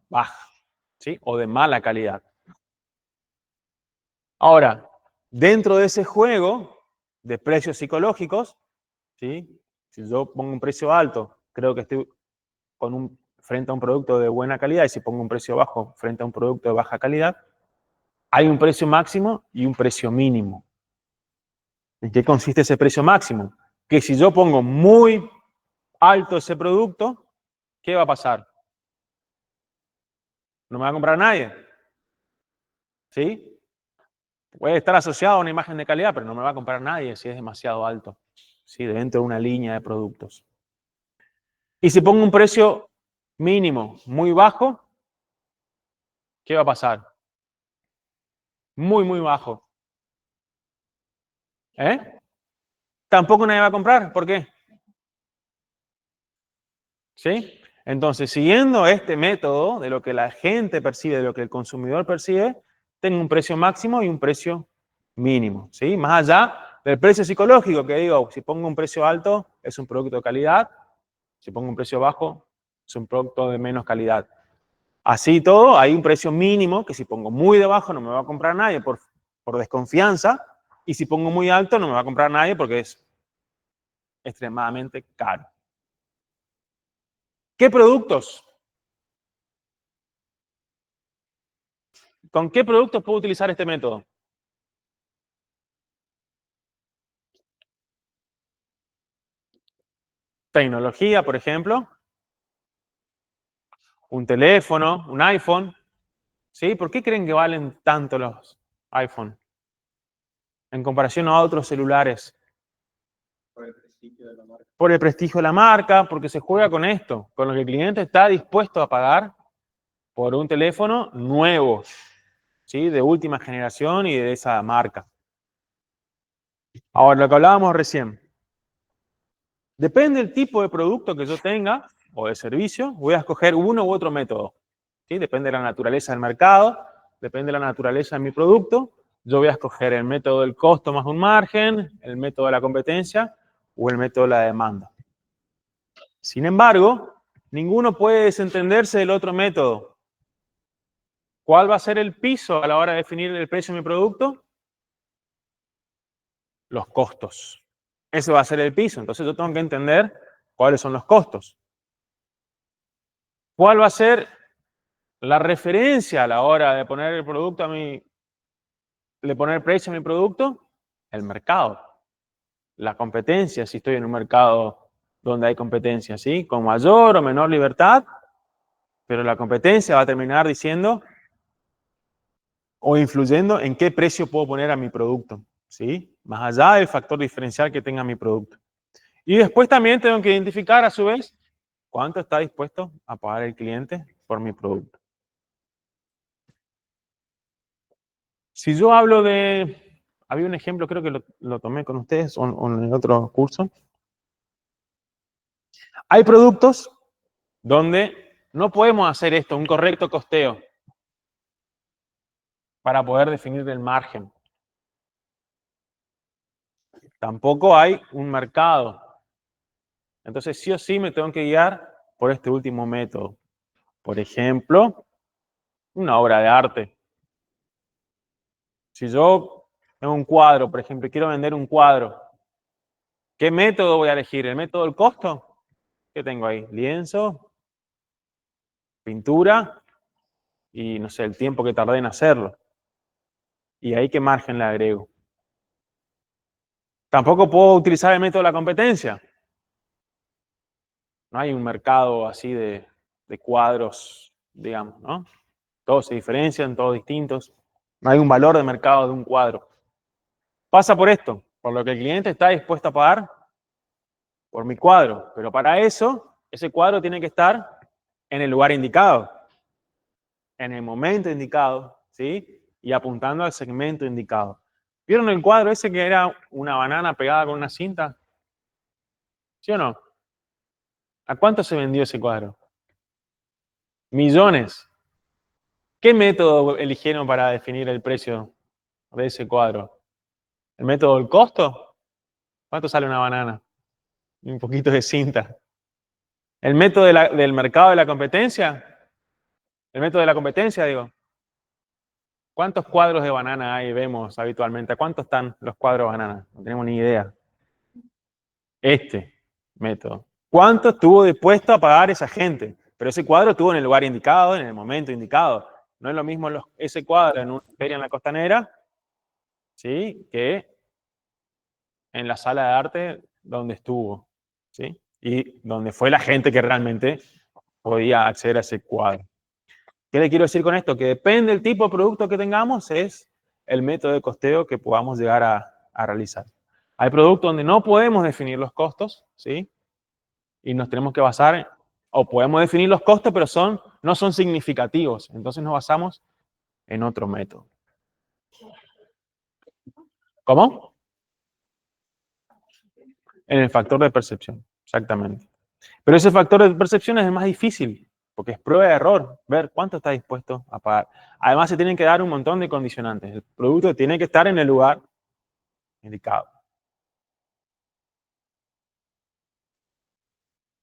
baja, ¿sí? O de mala calidad. Ahora, dentro de ese juego de precios psicológicos, ¿sí? Si yo pongo un precio alto, creo que estoy frente a un producto de buena calidad, y si pongo un precio bajo frente a un producto de baja calidad, hay un precio máximo y un precio mínimo. ¿En qué consiste ese precio máximo? Que si yo pongo muy alto ese producto, ¿qué va a pasar? No me va a comprar nadie. ¿Sí? Puede estar asociado a una imagen de calidad, pero no me va a comprar nadie si es demasiado alto, ¿sí? Dentro de una línea de productos. Y si pongo un precio mínimo muy bajo, ¿qué va a pasar? Muy, muy bajo. Tampoco nadie va a comprar. ¿Por qué? ¿Sí? Entonces, siguiendo este método de lo que la gente percibe, de lo que el consumidor percibe, tengo un precio máximo y un precio mínimo, ¿sí? Más allá del precio psicológico, que digo, si pongo un precio alto, es un producto de calidad, si pongo un precio bajo, es un producto de menos calidad. Así todo, hay un precio mínimo, que si pongo muy debajo no me va a comprar nadie por desconfianza, y si pongo muy alto no me va a comprar nadie porque es extremadamente caro. ¿Qué productos? ¿Con qué productos puedo utilizar este método? Tecnología, por ejemplo. Un teléfono, un iPhone. ¿Sí? ¿Por qué creen que valen tanto los iPhone en comparación a otros celulares? Por el prestigio de la marca. Por el prestigio de la marca, porque se juega con esto, con lo que el cliente está dispuesto a pagar por un teléfono nuevo, ¿sí? De última generación y de esa marca. Ahora, lo que hablábamos recién. Depende del tipo de producto que yo tenga o de servicio, voy a escoger uno u otro método, ¿sí? Depende de la naturaleza del mercado, depende de la naturaleza de mi producto. Yo voy a escoger el método del costo más un margen, el método de la competencia o el método de la demanda. Sin embargo, ninguno puede desentenderse del otro método. ¿Cuál va a ser el piso a la hora de definir el precio de mi producto? Los costos. Ese va a ser el piso. Entonces yo tengo que entender cuáles son los costos. ¿Cuál va a ser la referencia a la hora de poner el producto de poner precio a mi producto? El mercado. La competencia, si estoy en un mercado donde hay competencia, ¿sí? Con mayor o menor libertad, pero la competencia va a terminar diciendo o influyendo en qué precio puedo poner a mi producto, ¿sí? Más allá del factor diferencial que tenga mi producto. Y después también tengo que identificar a su vez cuánto está dispuesto a pagar el cliente por mi producto. Si yo hablo de, había un ejemplo, creo que lo tomé con ustedes o en el otro curso. Hay productos donde No podemos hacer esto, un correcto costeo, para poder definir el margen. Tampoco hay un mercado. Entonces, sí o sí me tengo que guiar por este último método. Por ejemplo, una obra de arte. Si yo tengo un cuadro, por ejemplo, y quiero vender un cuadro, ¿qué método voy a elegir? ¿El método del costo? ¿Qué tengo ahí? Lienzo, pintura y, no sé, el tiempo que tardé en hacerlo. Y ahí qué margen le agrego. Tampoco puedo utilizar el método de la competencia. No hay un mercado así de cuadros, digamos, ¿no? Todos se diferencian, todos distintos. No hay un valor de mercado de un cuadro. Pasa por esto, por lo que el cliente está dispuesto a pagar por mi cuadro. Pero para eso, ese cuadro tiene que estar en el lugar indicado, en el momento indicado, ¿sí? Y apuntando al segmento indicado. ¿Vieron el cuadro ese que era una banana pegada con una cinta? ¿Sí o no? ¿A cuánto se vendió ese cuadro? Millones. ¿Qué método eligieron para definir el precio de ese cuadro? ¿El método del costo? ¿Cuánto sale una banana? Un poquito de cinta. ¿El método del mercado de la competencia? ¿El método de la competencia, digo? ¿Cuántos cuadros de banana hay, vemos habitualmente? ¿A cuánto están los cuadros de banana? No tenemos ni idea. Este método. ¿Cuánto estuvo dispuesto a pagar esa gente? Pero ese cuadro estuvo en el lugar indicado, en el momento indicado. No es lo mismo ese cuadro en una feria en la Costanera, ¿sí? Que en la sala de arte donde estuvo, ¿sí? Y donde fue la gente que realmente podía acceder a ese cuadro. ¿Qué le quiero decir con esto? Que depende del tipo de producto que tengamos, es el método de costeo que podamos llegar a realizar. Hay productos donde no podemos definir los costos, ¿sí? Y nos tenemos que basar, o podemos definir los costos, pero no son significativos. Entonces nos basamos en otro método. ¿Cómo? En el factor de percepción, exactamente. Pero ese factor de percepción es el más difícil, porque es prueba de error, ver cuánto está dispuesto a pagar. Además, se tienen que dar un montón de condicionantes. El producto tiene que estar en el lugar indicado.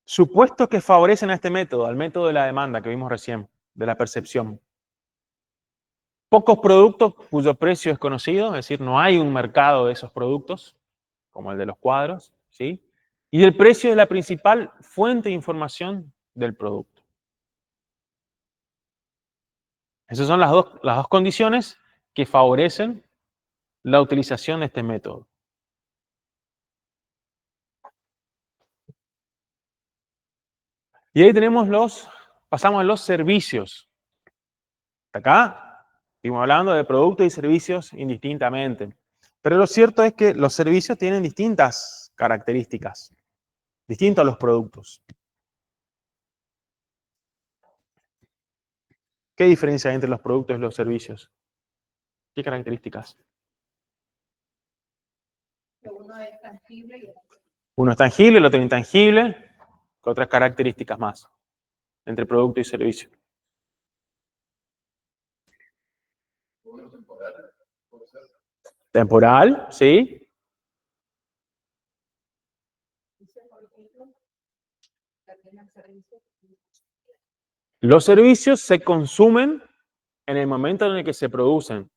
Supuestos que favorecen a este método, al método de la demanda que vimos recién, de la percepción. Pocos productos cuyo precio es conocido, es decir, no hay un mercado de esos productos, como el de los cuadros, ¿sí? Y el precio es la principal fuente de información del producto. Esas son las dos condiciones que favorecen la utilización de este método. Y ahí pasamos a los servicios. Acá estamos hablando de productos y servicios indistintamente. Pero lo cierto es que los servicios tienen distintas características, distintos a los productos. ¿Qué diferencia hay entre los productos y los servicios? ¿Qué características? Uno es tangible y el otro. Uno es tangible, el otro es intangible. ¿Qué otras características más entre producto y servicio? Temporal, ¿sí? Los servicios se consumen en el momento en el que se producen.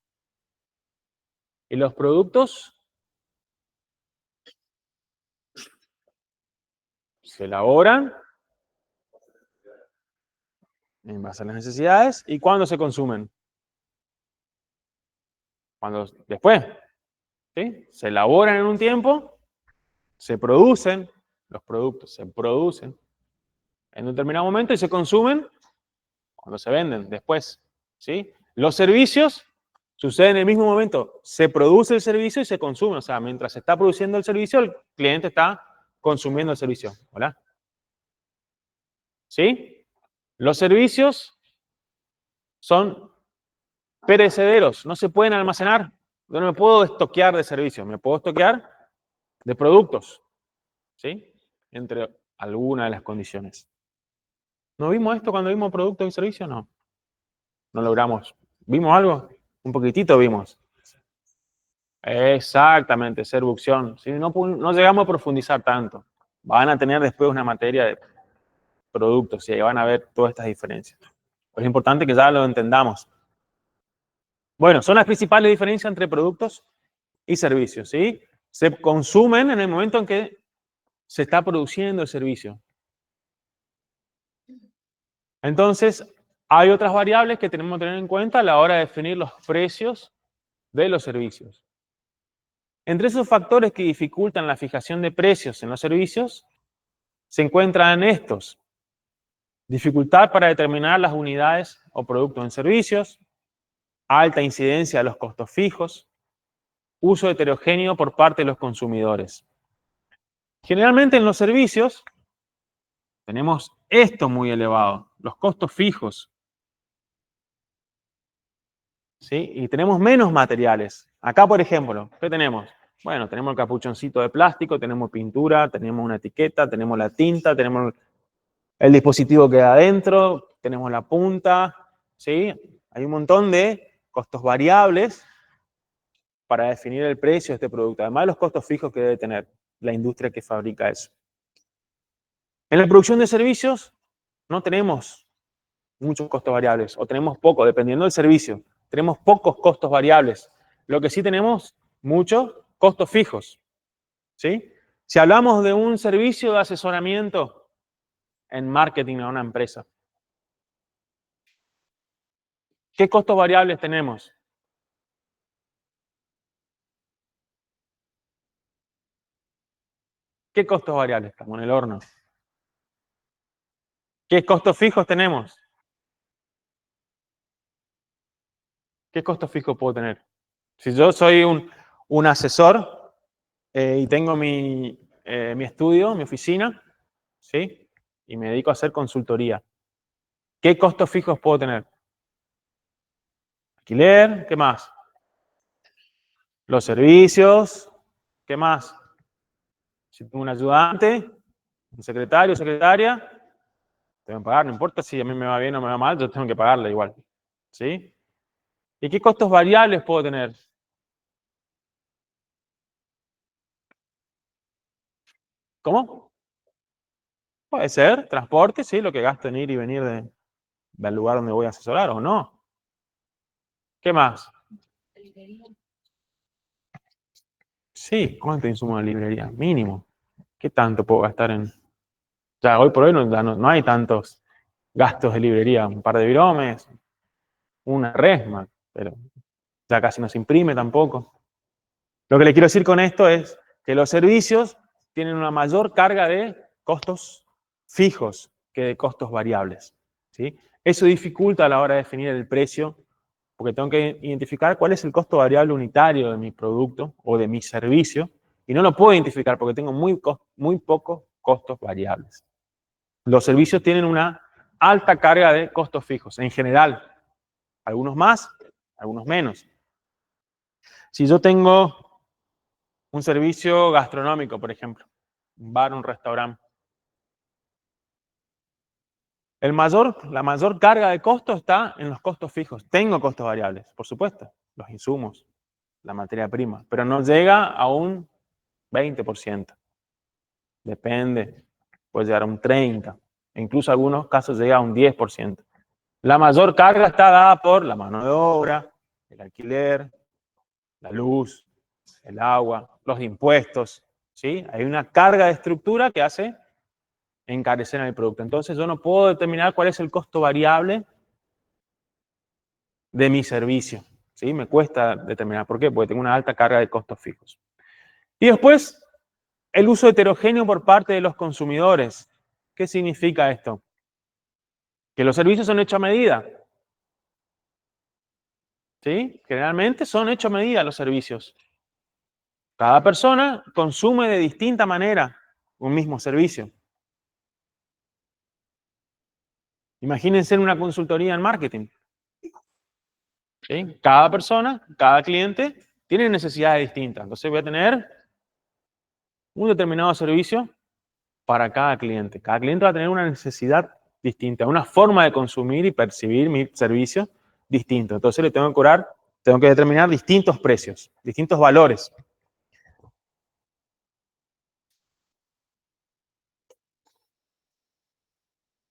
Y los productos se elaboran en base a las necesidades. ¿Y cuándo se consumen? Después. ¿Sí? Se elaboran en un tiempo, se producen, los productos se producen en un determinado momento y se consumen cuando se venden después. ¿Sí? Los servicios suceden en el mismo momento. Se produce el servicio y se consume. O sea, mientras se está produciendo el servicio, el cliente está consumiendo el servicio. ¿Hola? ¿Sí? Los servicios son perecederos, no se pueden almacenar. Yo no me puedo estoquear de servicios, me puedo estoquear de productos. ¿Sí? Entre algunas de las condiciones. ¿No vimos esto cuando vimos productos y servicios? No. No logramos. ¿Vimos algo? Un poquitito vimos. Exactamente, seducción. ¿Sí? No llegamos a profundizar tanto. Van a tener después una materia de productos y ahí van a ver todas estas diferencias. Pero es importante que ya lo entendamos. Bueno, son las principales diferencias entre productos y servicios, ¿sí? Se consumen en el momento en que se está produciendo el servicio. Entonces, hay otras variables que tenemos que tener en cuenta a la hora de definir los precios de los servicios. Entre esos factores que dificultan la fijación de precios en los servicios, se encuentran estos: dificultad para determinar las unidades o productos en servicios, alta incidencia de los costos fijos, uso heterogéneo por parte de los consumidores. Generalmente en los servicios tenemos esto muy elevado, los costos fijos, ¿sí? Y tenemos menos materiales. Acá, por ejemplo, ¿qué tenemos? Bueno, tenemos el capuchoncito de plástico, tenemos pintura, tenemos una etiqueta, tenemos la tinta, tenemos el dispositivo que da adentro, tenemos la punta, ¿sí? Hay un montón de costos variables para definir el precio de este producto, además de los costos fijos que debe tener la industria que fabrica eso. En la producción de servicios no tenemos muchos costos variables, o tenemos poco, dependiendo del servicio. Tenemos pocos costos variables. Lo que sí tenemos, muchos costos fijos, ¿sí? Si hablamos de un servicio de asesoramiento en marketing a una empresa, ¿qué costos variables tenemos? ¿Qué costos variables? Estamos en el horno. ¿Qué costos fijos tenemos? ¿Qué costos fijos puedo tener? Si yo soy un asesor y tengo mi estudio, mi oficina, ¿sí? Y me dedico a hacer consultoría, ¿qué costos fijos puedo tener? Alquiler, ¿qué más? Los servicios, ¿qué más? Si tengo un ayudante, un secretario, secretaria, tengo que pagar, no importa si a mí me va bien o me va mal, yo tengo que pagarle igual, ¿sí? ¿Y qué costos variables puedo tener? ¿Cómo? Puede ser transporte, sí, lo que gasto en ir y venir del lugar donde voy a asesorar o no. ¿Qué más? Sí, ¿cuánto insumo de librería? Mínimo. ¿Qué tanto puedo gastar en...? Ya hoy por hoy no hay tantos gastos de librería. Un par de viromes, una resma, pero ya casi no se imprime tampoco. Lo que le quiero decir con esto es que los servicios tienen una mayor carga de costos fijos que de costos variables, ¿sí? Eso dificulta a la hora de definir el precio, porque tengo que identificar cuál es el costo variable unitario de mi producto o de mi servicio, y no lo puedo identificar porque tengo muy pocos costos variables. Los servicios tienen una alta carga de costos fijos, en general. Algunos más, algunos menos. Si yo tengo un servicio gastronómico, por ejemplo, un bar, un restaurante, la mayor carga de costo está en los costos fijos. Tengo costos variables, por supuesto, los insumos, la materia prima, pero no llega a un 20%. Depende, puede llegar a un 30%, e incluso en algunos casos llega a un 10%. La mayor carga está dada por la mano de obra, el alquiler, la luz, el agua, los impuestos, ¿sí? Hay una carga de estructura que hace encarecer el producto. Entonces yo no puedo determinar cuál es el costo variable de mi servicio, ¿sí? Me cuesta determinar. ¿Por qué? Porque tengo una alta carga de costos fijos. Y después, el uso heterogéneo por parte de los consumidores. ¿Qué significa esto? Que los servicios son hechos a medida. ¿Sí? Generalmente son hechos a medida los servicios. Cada persona consume de distinta manera un mismo servicio. Imagínense en una consultoría en marketing. ¿Sí? Cada persona, cada cliente tiene necesidades distintas. Entonces voy a tener un determinado servicio para cada cliente. Cada cliente va a tener una necesidad distinta, una forma de consumir y percibir mi servicio distinto. Entonces le tengo que cobrar, tengo que determinar distintos precios, distintos valores.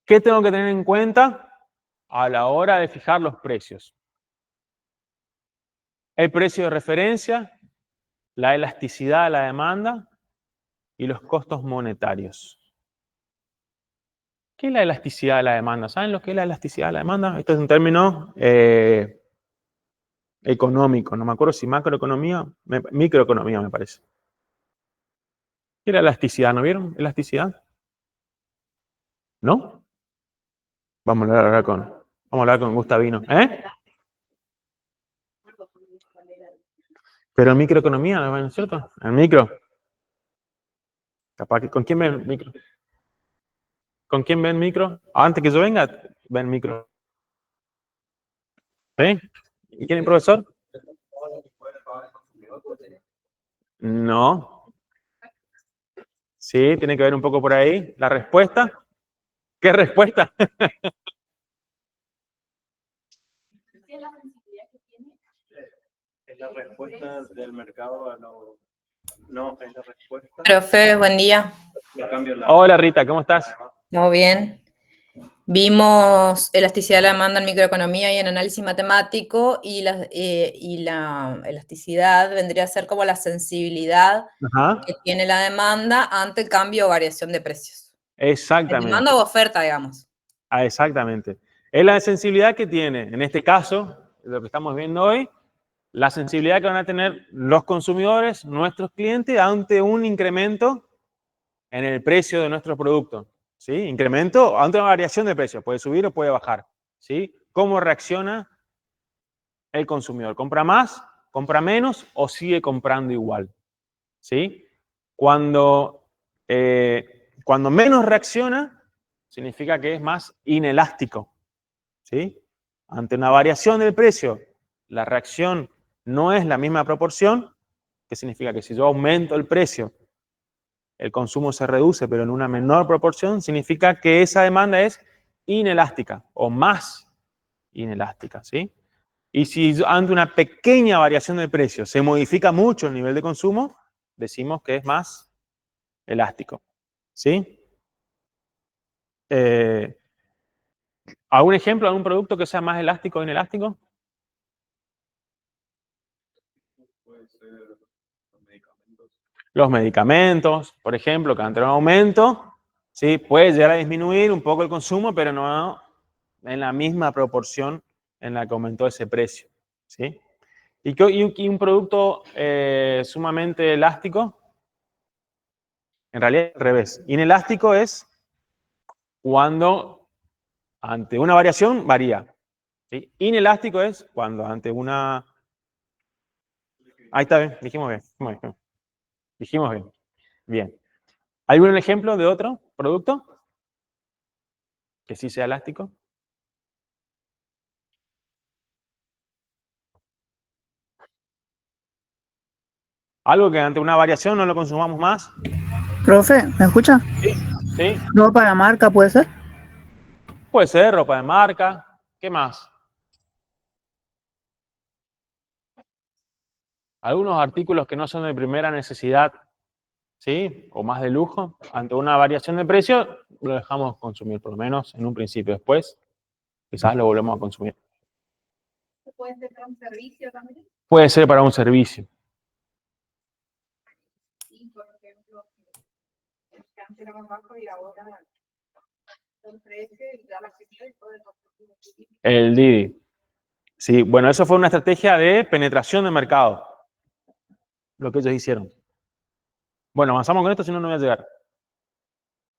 ¿Qué tengo que tener en cuenta a la hora de fijar los precios? El precio de referencia, la elasticidad de la demanda y los costos monetarios. ¿Qué es la elasticidad de la demanda? ¿Saben lo que es la elasticidad de la demanda? Esto es un término económico, no me acuerdo si macroeconomía, microeconomía me parece. ¿Qué es la elasticidad? ¿No vieron? ¿Elasticidad? ¿No? Vamos a hablar con Gustavino. ¿Eh? Pero en microeconomía, ¿no es cierto? En micro. Capaz que, ¿con quién ven micro? ¿Con quién ven micro? Antes que yo venga, ven micro. ¿Sí? ¿Y quién es el profesor? No. Sí, tiene que ver un poco por ahí. ¿La respuesta? ¿Qué respuesta? Es la respuesta del mercado a lo... No, es la respuesta. Profe, buen día. Yo cambio la... Hola Rita, ¿cómo estás? Muy bien. Vimos elasticidad de la demanda en microeconomía y en análisis matemático, y la elasticidad vendría a ser como la sensibilidad Ajá. que tiene la demanda ante el cambio o variación de precios. Exactamente. Demanda o oferta, digamos. Ah, exactamente. Es la sensibilidad que tiene, en este caso, lo que estamos viendo hoy, la sensibilidad que van a tener los consumidores, nuestros clientes, ante un incremento en el precio de nuestro producto. ¿Sí? Incremento ante una variación de precio, puede subir o puede bajar. ¿Sí? ¿Cómo reacciona el consumidor? ¿Compra más, compra menos o sigue comprando igual? ¿Sí? Cuando menos reacciona, significa que es más inelástico. ¿Sí? Ante una variación del precio, la reacción no es la misma proporción, que significa que si yo aumento el precio, el consumo se reduce, pero en una menor proporción, significa que esa demanda es inelástica o más inelástica. ¿Sí? Y si ante una pequeña variación del precio se modifica mucho el nivel de consumo, decimos que es más elástico. ¿Sí? ¿Algún ejemplo de algún producto que sea más elástico o inelástico? Puede ser los medicamentos. Los medicamentos, por ejemplo, que ante un aumento, ¿sí? Puede llegar a disminuir un poco el consumo, pero no en la misma proporción en la que aumentó ese precio. ¿Sí? Y un producto sumamente elástico, en realidad al revés. Inelástico es cuando ante una variación varía. ¿Sí? Inelástico es cuando ante una... Ahí está bien, dijimos bien. Dijimos bien. Bien. ¿Algún ejemplo de otro producto que sí sea elástico? Algo que ante una variación no lo consumamos más. Profe, ¿me escucha? Sí, sí. Ropa de marca, ¿puede ser? Puede ser ropa de marca. ¿Qué más? Algunos artículos que no son de primera necesidad, ¿sí? O más de lujo. Ante una variación de precio, lo dejamos consumir, por lo menos en un principio. Después, quizás lo volvemos a consumir. ¿Puede ser para un servicio también? Puede ser para un servicio. Sí, por ejemplo, que antes era más bajo y ahora son 13 y da la cifra y puede consumir. El Didi. Sí, bueno, eso fue una estrategia de penetración de mercado. Lo que ellos hicieron. Bueno, avanzamos con esto, si no, no voy a llegar.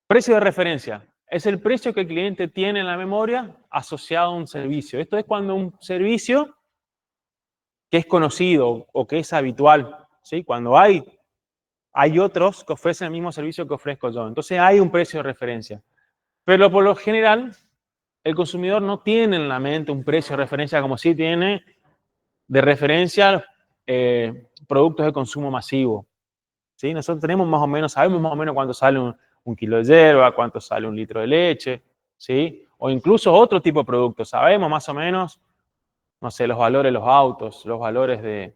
Precio de referencia. Es el precio que el cliente tiene en la memoria asociado a un servicio. Esto es cuando un servicio que es conocido o que es habitual, ¿sí? Cuando hay otros que ofrecen el mismo servicio que ofrezco yo. Entonces hay un precio de referencia. Pero por lo general, el consumidor no tiene en la mente un precio de referencia como si tiene de referencia productos de consumo masivo. ¿Sí? Nosotros tenemos más o menos, sabemos más o menos cuánto sale un kilo de hierba, cuánto sale un litro de leche, ¿sí? O incluso otro tipo de productos. Sabemos más o menos, no sé, los valores de los autos, los valores de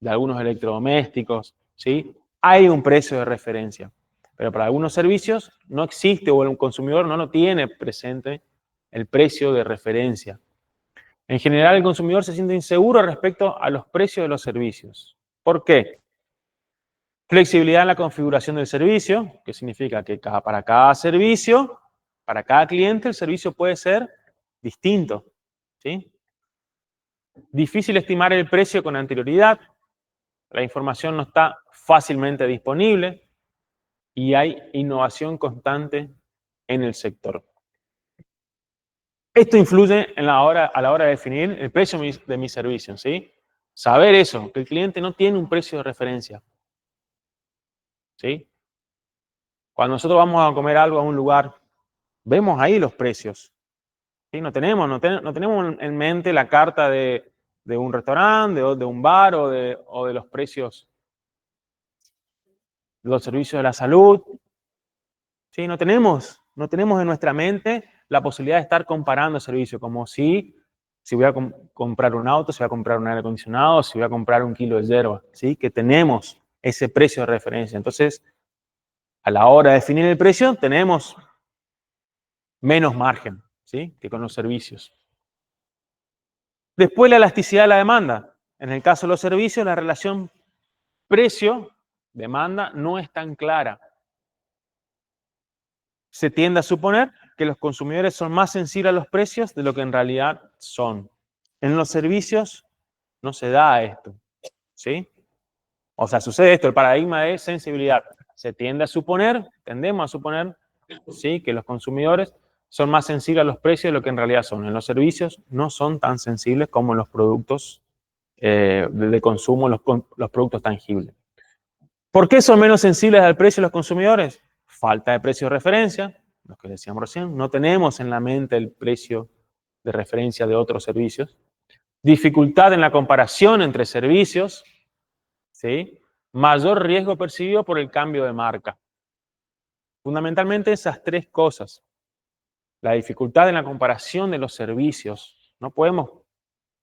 algunos electrodomésticos, ¿sí? Hay un precio de referencia. Pero para algunos servicios no existe o el consumidor no lo tiene presente el precio de referencia. En general, el consumidor se siente inseguro respecto a los precios de los servicios. ¿Por qué? Flexibilidad en la configuración del servicio, que significa que para cada servicio, para cada cliente, el servicio puede ser distinto, ¿sí? Difícil estimar el precio con anterioridad, la información no está fácilmente disponible y hay innovación constante en el sector. Esto influye a la hora de definir el precio de mi servicio, ¿sí? Saber eso, que el cliente no tiene un precio de referencia, ¿sí? Cuando nosotros vamos a comer algo a un lugar, vemos ahí los precios, ¿sí? No tenemos en mente la carta de un restaurante, de un bar o de los precios de los servicios de la salud, ¿sí? No tenemos en nuestra mente la posibilidad de estar comparando servicios, como si voy a comprar un auto, si voy a comprar un aire acondicionado, si voy a comprar un kilo de yerba, ¿sí? Que tenemos ese precio de referencia. Entonces, a la hora de definir el precio, tenemos menos margen, ¿sí? Que con los servicios. Después, la elasticidad de la demanda. En el caso de los servicios, la relación precio-demanda no es tan clara. Se tiende a suponer que los consumidores son más sensibles a los precios de lo que en realidad son. En los servicios no se da esto, ¿sí? O sea, sucede esto, el paradigma de sensibilidad. Se tiende a suponer, tendemos a suponer, ¿sí? Que los consumidores son más sensibles a los precios de lo que en realidad son. En los servicios no son tan sensibles como en los productos de consumo, los productos tangibles. ¿Por qué son menos sensibles al precio de los consumidores? Falta de precio de referencia, lo que decíamos recién, no tenemos en la mente el precio de referencia de otros servicios. Dificultad en la comparación entre servicios, ¿sí? Mayor riesgo percibido por el cambio de marca. Fundamentalmente esas tres cosas. La dificultad en la comparación de los servicios. No podemos,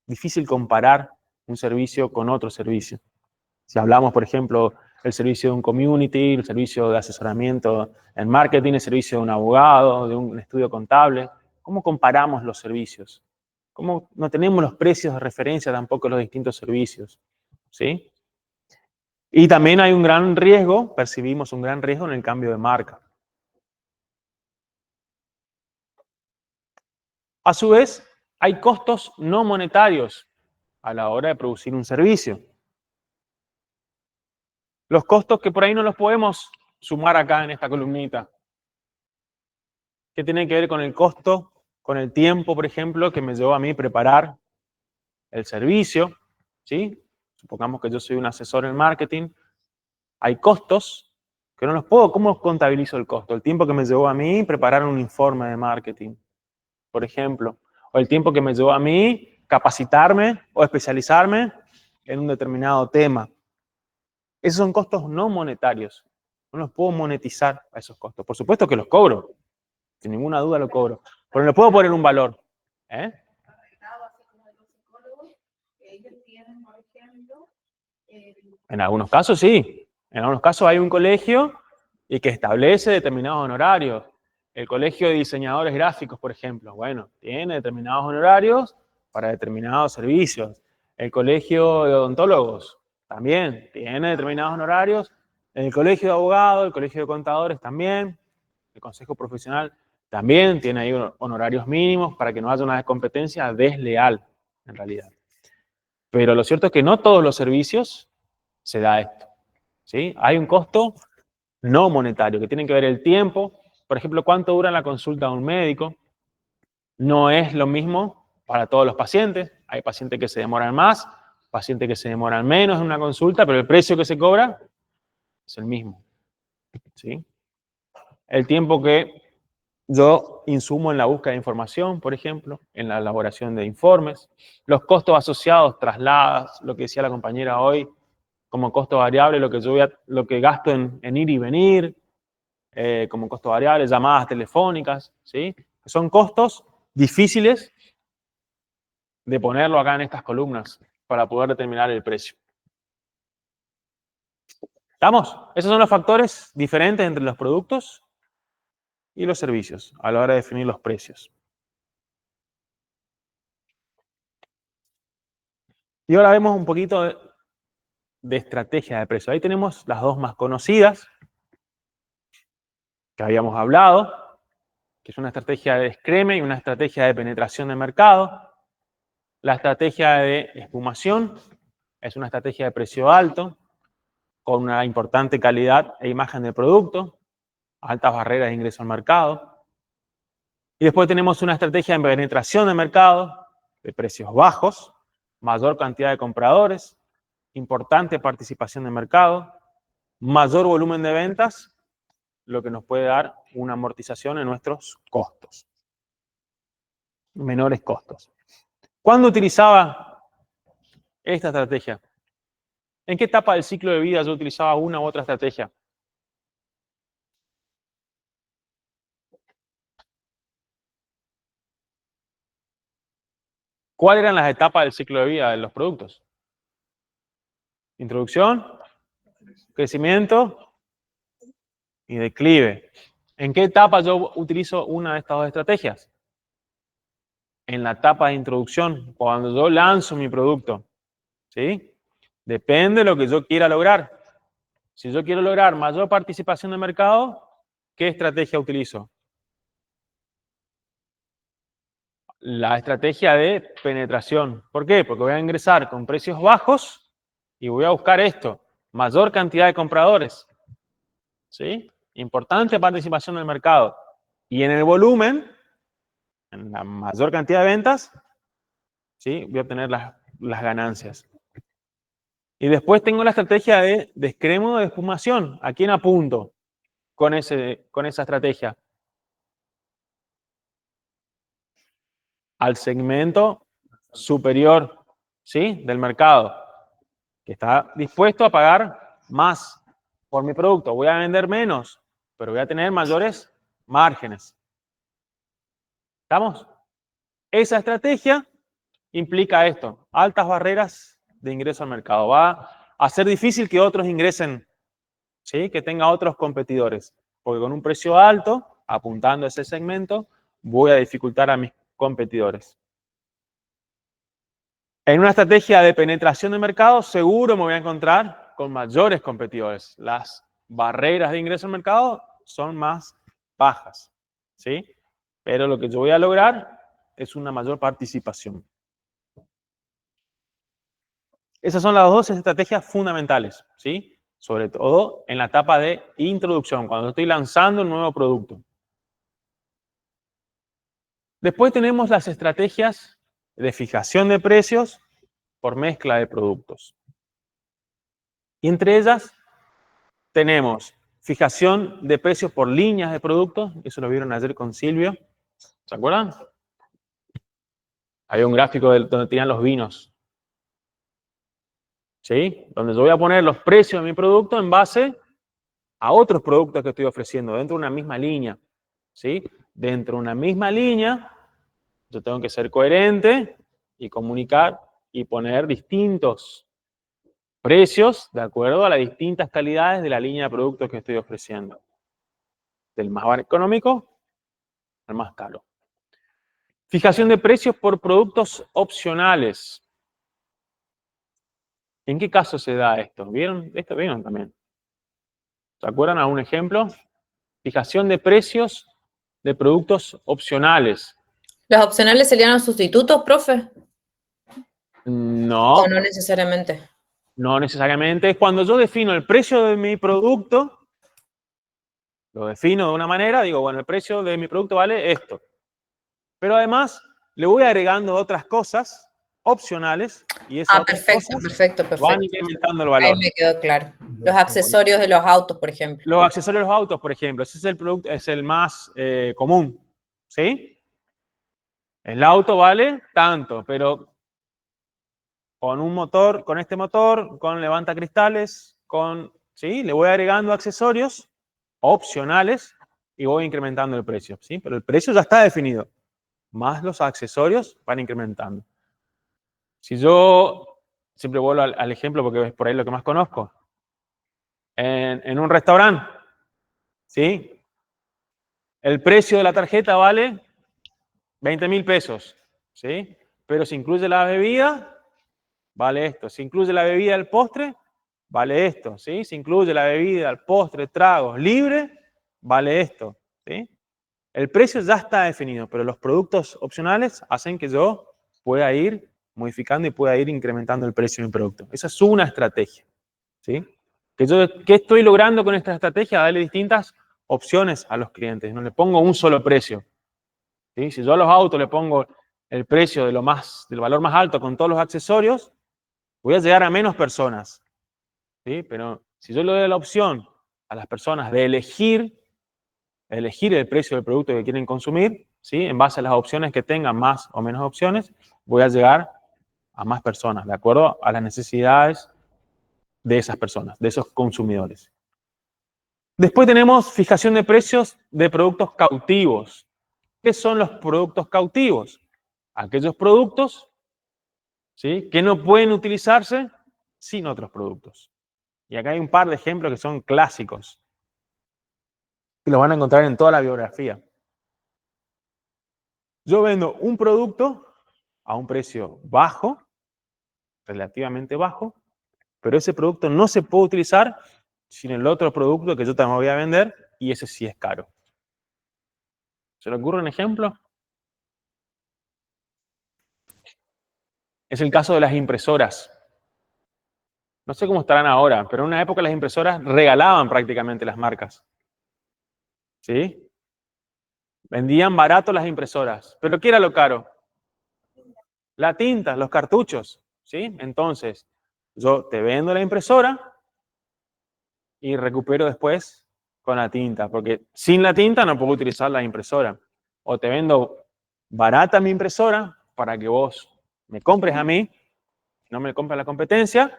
difícil comparar un servicio con otro servicio. Si hablamos, por ejemplo, el servicio de un community, el servicio de asesoramiento en marketing, el servicio de un abogado, de un estudio contable, ¿cómo comparamos los servicios? ¿Cómo no tenemos los precios de referencia tampoco de los distintos servicios? ¿Sí? Y también hay un gran riesgo, percibimos un gran riesgo en el cambio de marca. A su vez, hay costos no monetarios a la hora de producir un servicio. Los costos que por ahí no los podemos sumar acá en esta columnita. ¿Qué tiene que ver con el costo, con el tiempo, por ejemplo, que me llevó a mí preparar el servicio? ¿Sí? Supongamos que yo soy un asesor en marketing. Hay costos que no los puedo. ¿Cómo contabilizo el costo? El tiempo que me llevó a mí preparar un informe de marketing, por ejemplo. O el tiempo que me llevó a mí capacitarme o especializarme en un determinado tema. Esos son costos no monetarios. No los puedo monetizar a esos costos. Por supuesto que los cobro. Sin ninguna duda lo cobro. Pero no le puedo poner un valor. ¿Eh? En algunos casos sí. En algunos casos hay un colegio y que establece determinados honorarios. El colegio de diseñadores gráficos, por ejemplo, bueno, tiene determinados honorarios para determinados servicios. El colegio de odontólogos también tiene determinados honorarios. El colegio de abogados, el colegio de contadores también. El consejo profesional también tiene ahí honorarios mínimos para que no haya una competencia desleal, en realidad. Pero lo cierto es que no todos los servicios se da esto, ¿sí? Hay un costo no monetario, que tiene que ver el tiempo. Por ejemplo, cuánto dura la consulta de un médico. No es lo mismo para todos los pacientes. Hay pacientes que se demoran más, pacientes que se demoran menos en una consulta, pero el precio que se cobra es el mismo, ¿sí? El tiempo que yo insumo en la búsqueda de información, por ejemplo, en la elaboración de informes, los costos asociados, traslados, lo que decía la compañera hoy, como costo variable, lo que gasto en ir y venir, como costo variable, llamadas telefónicas, ¿sí? Son costos difíciles de ponerlo acá en estas columnas para poder determinar el precio. ¿Estamos? Esos son los factores diferentes entre los productos y los servicios a la hora de definir los precios. Y ahora vemos un poquito de estrategia de precio. Ahí tenemos las dos más conocidas que habíamos hablado, que es una estrategia de descreme y una estrategia de penetración de mercado. La estrategia de espumación es una estrategia de precio alto, con una importante calidad e imagen del producto, altas barreras de ingreso al mercado. Y después tenemos una estrategia de penetración de mercado, de precios bajos, mayor cantidad de compradores, importante participación de mercado, mayor volumen de ventas, lo que nos puede dar una amortización en nuestros costos, menores costos. ¿Cuándo utilizaba esta estrategia? ¿En qué etapa del ciclo de vida yo utilizaba una u otra estrategia? ¿Cuáles eran las etapas del ciclo de vida de los productos? Introducción, crecimiento y declive. ¿En qué etapa yo utilizo una de estas dos estrategias? En la etapa de introducción, cuando yo lanzo mi producto. ¿Sí? Depende de lo que yo quiera lograr. Si yo quiero lograr mayor participación de mercado, ¿qué estrategia utilizo? La estrategia de penetración. ¿Por qué? Porque voy a ingresar con precios bajos y voy a buscar esto, mayor cantidad de compradores. ¿Sí? Importante participación del mercado. Y en el volumen, en la mayor cantidad de ventas, ¿sí? Voy a obtener las ganancias. Y después tengo la estrategia de descremo de espumación. ¿A quién apunto con esa estrategia? Al segmento superior, ¿sí? Del mercado, que está dispuesto a pagar más por mi producto. Voy a vender menos, pero voy a tener mayores márgenes. ¿Estamos? Esa estrategia implica esto, altas barreras de ingreso al mercado. Va a hacer difícil que otros ingresen, ¿sí? Que tenga otros competidores, porque con un precio alto, apuntando a ese segmento, voy a dificultar a mis competidores. En una estrategia de penetración de mercado, seguro me voy a encontrar con mayores competidores. Las barreras de ingreso al mercado son más bajas, ¿sí? Pero lo que yo voy a lograr es una mayor participación. Esas son las dos estrategias fundamentales, ¿sí? Sobre todo en la etapa de introducción, cuando estoy lanzando un nuevo producto. Después tenemos las estrategias de fijación de precios por mezcla de productos. Y entre ellas tenemos fijación de precios por líneas de productos, eso lo vieron ayer con Silvio, ¿se acuerdan? Había un gráfico donde tenían los vinos, ¿sí? Donde yo voy a poner los precios de mi producto en base a otros productos que estoy ofreciendo dentro de una misma línea, ¿sí? Dentro de una misma línea, yo tengo que ser coherente y comunicar y poner distintos precios de acuerdo a las distintas calidades de la línea de productos que estoy ofreciendo. Del más económico al más caro. Fijación de precios por productos opcionales. ¿En qué caso se da esto? ¿Vieron? Esto vieron también. ¿Se acuerdan a un ejemplo? Fijación de precios de productos opcionales. ¿Los opcionales serían los sustitutos, profe? No. ¿O no necesariamente? No necesariamente. Es cuando yo defino el precio de mi producto, lo defino de una manera, digo, bueno, el precio de mi producto vale esto. Pero además le voy agregando otras cosas opcionales y esas otras cosas perfecto. van incrementando el Ahí valor. me quedó claro. Los accesorios de los autos, por ejemplo. Los accesorios de los autos, por ejemplo, ese es el producto, es el más común, ¿sí? El auto vale tanto, pero con un motor, con este motor, con levantacristales, ¿sí? Le voy agregando accesorios opcionales y voy incrementando el precio, ¿sí? Pero el precio ya está definido, más los accesorios van incrementando. Si yo, siempre vuelvo al ejemplo porque es por ahí lo que más conozco, en un restaurante, ¿sí? El precio de la tarjeta vale 20.000 pesos, ¿sí? Pero si incluye la bebida, vale esto. Si incluye la bebida del postre, vale esto, ¿sí? Si incluye la bebida, el postre, tragos libre, vale esto, ¿sí? El precio ya está definido, pero los productos opcionales hacen que yo pueda ir modificando y pueda ir incrementando el precio de mi producto. Esa es una estrategia, ¿sí? ¿Qué estoy logrando con esta estrategia? Darle distintas opciones a los clientes. No le pongo un solo precio, ¿sí? Si yo a los autos le pongo el precio del valor más alto con todos los accesorios, voy a llegar a menos personas, ¿sí? Pero si yo le doy la opción a las personas de elegir el precio del producto que quieren consumir, ¿sí? En base a las opciones que tengan, más o menos opciones, voy a llegar a más personas, de acuerdo a las necesidades de esas personas, de esos consumidores. Después tenemos fijación de precios de productos cautivos. ¿Qué son los productos cautivos? Aquellos productos, ¿sí?, que no pueden utilizarse sin otros productos. Y acá hay un par de ejemplos que son clásicos, que los van a encontrar en toda la biografía. Yo vendo un producto a un precio bajo, relativamente bajo, pero ese producto no se puede utilizar sin el otro producto que yo también voy a vender, y ese sí es caro. ¿Se le ocurre un ejemplo? Es el caso de las impresoras. No sé cómo estarán ahora, pero en una época las impresoras regalaban prácticamente las marcas, ¿sí? Vendían barato las impresoras. ¿Pero qué era lo caro? La tinta, los cartuchos, ¿sí? Entonces, yo te vendo la impresora y recupero después con la tinta, porque sin la tinta no puedo utilizar la impresora. O te vendo barata mi impresora para que vos me compres a mí, no me compres a la competencia,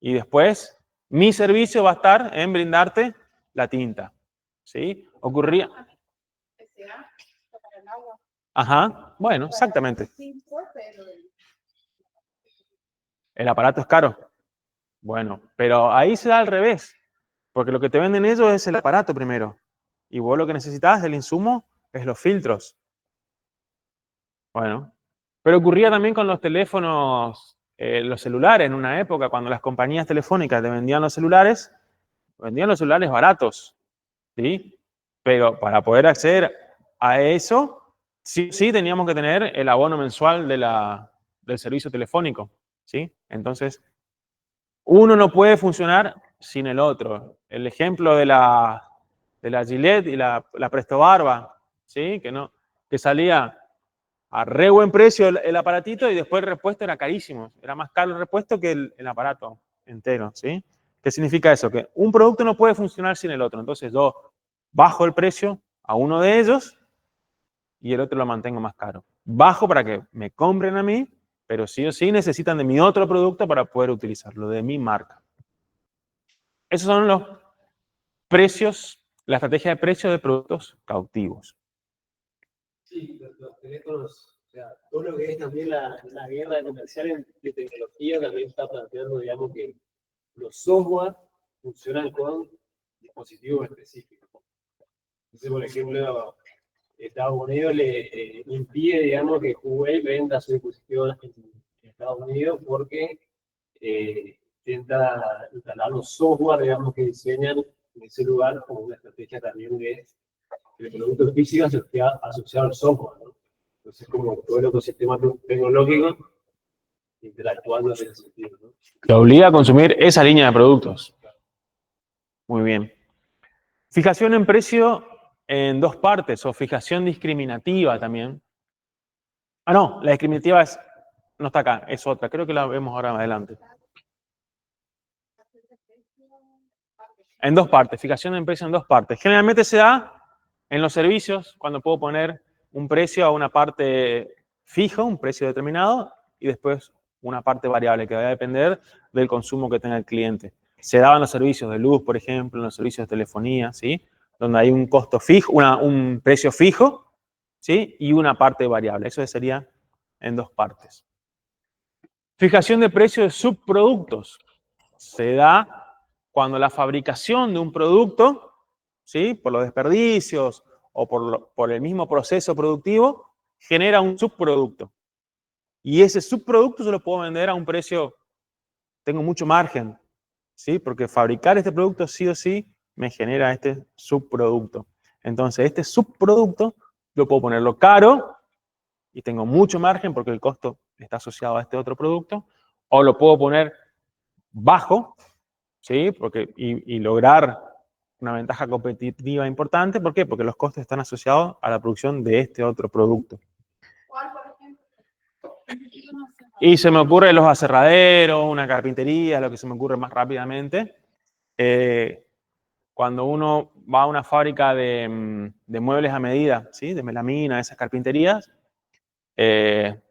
y después mi servicio va a estar en brindarte la tinta, ¿sí? Ocurría... Para el agua. Ajá, bueno, exactamente. Sí, pero El aparato es caro. Bueno, pero ahí se da al revés, porque lo que te venden ellos es el aparato primero, y vos lo que necesitas del insumo es los filtros. Bueno, pero ocurría también con los teléfonos, los celulares en una época, cuando las compañías telefónicas te vendían los celulares baratos, ¿sí? Pero para poder acceder a eso, sí teníamos que tener el abono mensual del servicio telefónico, ¿sí? Entonces, uno no puede funcionar sin el otro. El ejemplo de la Gillette y la Presto Barba, ¿sí? Que salía a re buen precio el aparatito y después el repuesto era carísimo. Era más caro el repuesto que el aparato entero, ¿sí? ¿Qué significa eso? Que un producto no puede funcionar sin el otro. Entonces yo bajo el precio a uno de ellos y el otro lo mantengo más caro. Bajo para que me compren a mí, pero sí o sí necesitan de mi otro producto para poder utilizarlo, de mi marca. Esos son los precios, la estrategia de precios de productos cautivos. Sí, los teléfonos, o sea, todo lo que es también la guerra comercial de tecnología también está planteando, digamos, que los software funcionan con dispositivos específicos. Entonces, por ejemplo, Estados Unidos le impide, digamos, que Huawei venda su dispositivo en Estados Unidos porque intenta instalar los software, digamos, que diseñan en ese lugar como una estrategia también de el producto físico asociado al software, ¿no? Entonces, como todo el ecosistema tecnológico interactuando en ese sentido, ¿no? Te obliga a consumir esa línea de productos. Muy bien. Fijación en precio en dos partes, o fijación discriminativa también. Ah, no, la discriminativa no está acá, es otra. Creo que la vemos ahora más adelante. En dos partes, fijación en precio en dos partes. Generalmente se da en los servicios, cuando puedo poner un precio a una parte fijo, un precio determinado, y después una parte variable que va a depender del consumo que tenga el cliente. Se daba en los servicios de luz, por ejemplo, en los servicios de telefonía, ¿sí? donde hay un costo fijo, un precio fijo, ¿sí? Y una parte variable. Eso sería en dos partes. Fijación de precio de subproductos. Se da cuando la fabricación de un producto, ¿sí? Por los desperdicios o por el mismo proceso productivo, genera un subproducto. Y ese subproducto yo lo puedo vender a un precio, tengo mucho margen, ¿sí? Porque fabricar este producto sí o sí me genera este subproducto. Entonces, este subproducto yo puedo ponerlo caro y tengo mucho margen porque el costo está asociado a este otro producto, o lo puedo poner bajo, ¿sí? Y lograr una ventaja competitiva importante. ¿Por qué? Porque los costos están asociados a la producción de este otro producto. ¿Cuál, por ejemplo? Y se me ocurre los aserraderos, una carpintería, lo que se me ocurre más rápidamente. Cuando uno va a una fábrica de muebles a medida, ¿sí? De melamina, esas carpinterías, se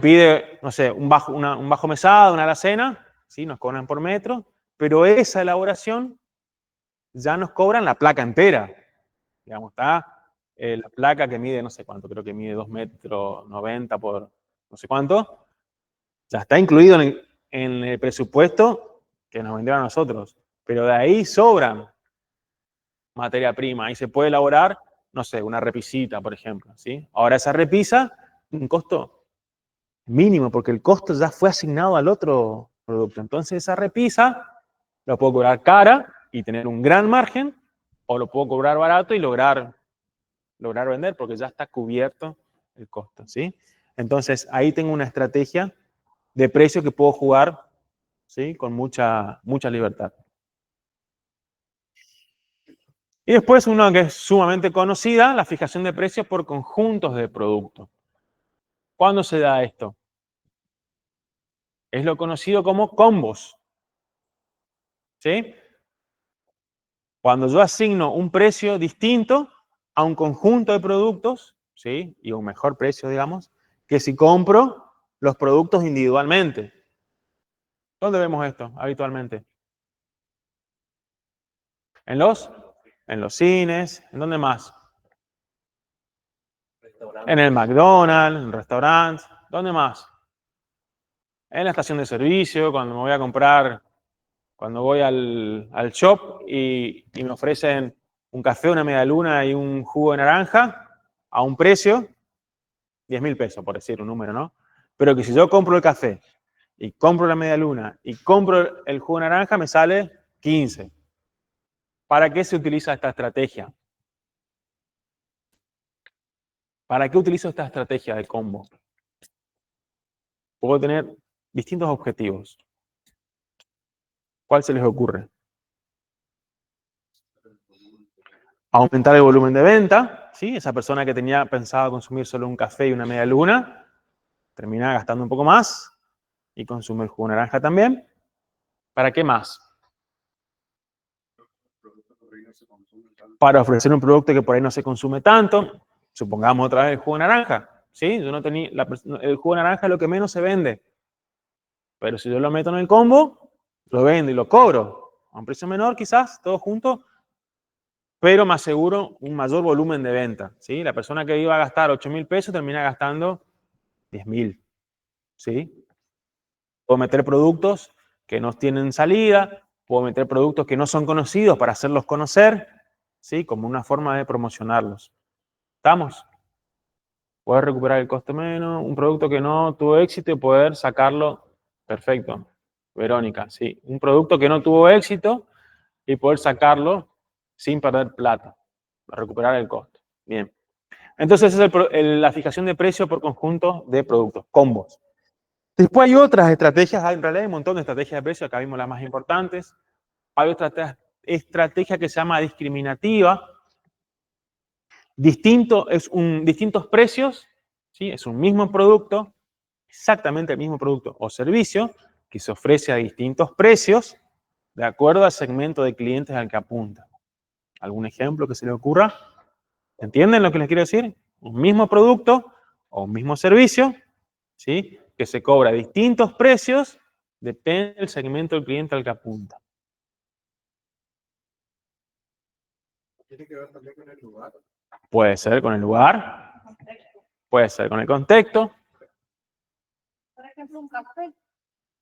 pide, no sé, un bajo mesado, una alacena, ¿sí? Nos cobran por metro, pero esa elaboración ya nos cobran la placa entera. Digamos, está la placa que mide no sé cuánto, creo que mide 2,90 metros por no sé cuánto, ya está incluido en el presupuesto que nos vendieron a nosotros. Pero de ahí sobran materia prima. Ahí se puede elaborar, no sé, una repisita, por ejemplo, ¿sí? Ahora esa repisa, un costo mínimo, porque el costo ya fue asignado al otro producto. Entonces esa repisa la puedo cobrar cara y tener un gran margen, o lo puedo cobrar barato y lograr vender, porque ya está cubierto el costo, ¿sí? Entonces ahí tengo una estrategia de precio que puedo jugar, ¿sí? Con mucha libertad. Y después una que es sumamente conocida, la fijación de precios por conjuntos de productos. ¿Cuándo se da esto? Es lo conocido como combos, ¿sí? Cuando yo asigno un precio distinto a un conjunto de productos, ¿sí? Y un mejor precio, digamos, que si compro los productos individualmente. ¿Dónde vemos esto habitualmente? En los cines, ¿en dónde más? En el McDonald's, en restaurantes, ¿dónde más? En la estación de servicio, cuando me voy a comprar, cuando voy al shop y me ofrecen un café, una media luna y un jugo de naranja a un precio, 10.000 pesos, por decir un número, ¿no? Pero que si yo compro el café y compro la media luna y compro el jugo de naranja, me sale 15. ¿Para qué se utiliza esta estrategia? ¿Para qué utilizo esta estrategia de combo? Puedo tener distintos objetivos. ¿Cuál se les ocurre? Aumentar el volumen de venta, ¿sí? Esa persona que tenía pensado consumir solo un café y una media luna, termina gastando un poco más y consume el jugo de naranja también. ¿Para qué más? Para ofrecer un producto que por ahí no se consume tanto. Supongamos otra vez el jugo de naranja, ¿sí? Yo no tenía, el jugo de naranja es lo que menos se vende. Pero si yo lo meto en el combo, lo vendo y lo cobro a un precio menor quizás, todo junto, pero me aseguro un mayor volumen de venta, ¿sí? La persona que iba a gastar 8.000 pesos termina gastando 10.000, ¿sí? Puedo meter productos que no tienen salida, puedo meter productos que no son conocidos para hacerlos conocer, ¿sí? Como una forma de promocionarlos. ¿Estamos? Poder recuperar el coste menos, un producto que no tuvo éxito y poder sacarlo. Perfecto. Verónica, sí. Un producto que no tuvo éxito y poder sacarlo sin perder plata, para recuperar el costo. Bien. Entonces, esa es la fijación de precio por conjunto de productos, combos. Después hay otras estrategias, en realidad hay un montón de estrategias de precio, acá vimos las más importantes. Hay otra estrategia que se llama discriminativa. Distintos precios, ¿sí? Es un mismo producto, exactamente el mismo producto o servicio, que se ofrece a distintos precios de acuerdo al segmento de clientes al que apunta. ¿Algún ejemplo que se le ocurra? ¿Entienden lo que les quiero decir? Un mismo producto o un mismo servicio, ¿sí? Que se cobra a distintos precios, depende del segmento del cliente al que apunta. Tiene que ver también con el lugar. Puede ser con el lugar, Contexto. puede ser con el contexto. Por ejemplo, un café.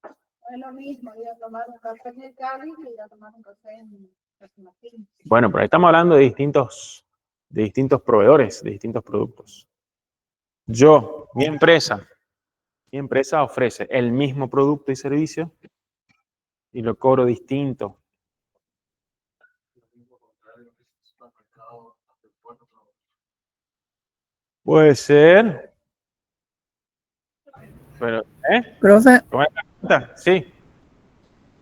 No es lo mismo ir a tomar un café en el Cali que ir a tomar un café en San Martín. Bueno, pero ahí estamos hablando de distintos proveedores, de distintos productos. Mi empresa ofrece el mismo producto y servicio y lo cobro distinto. Puede ser, pero, Profe, ¿cómo es la pregunta? Sí.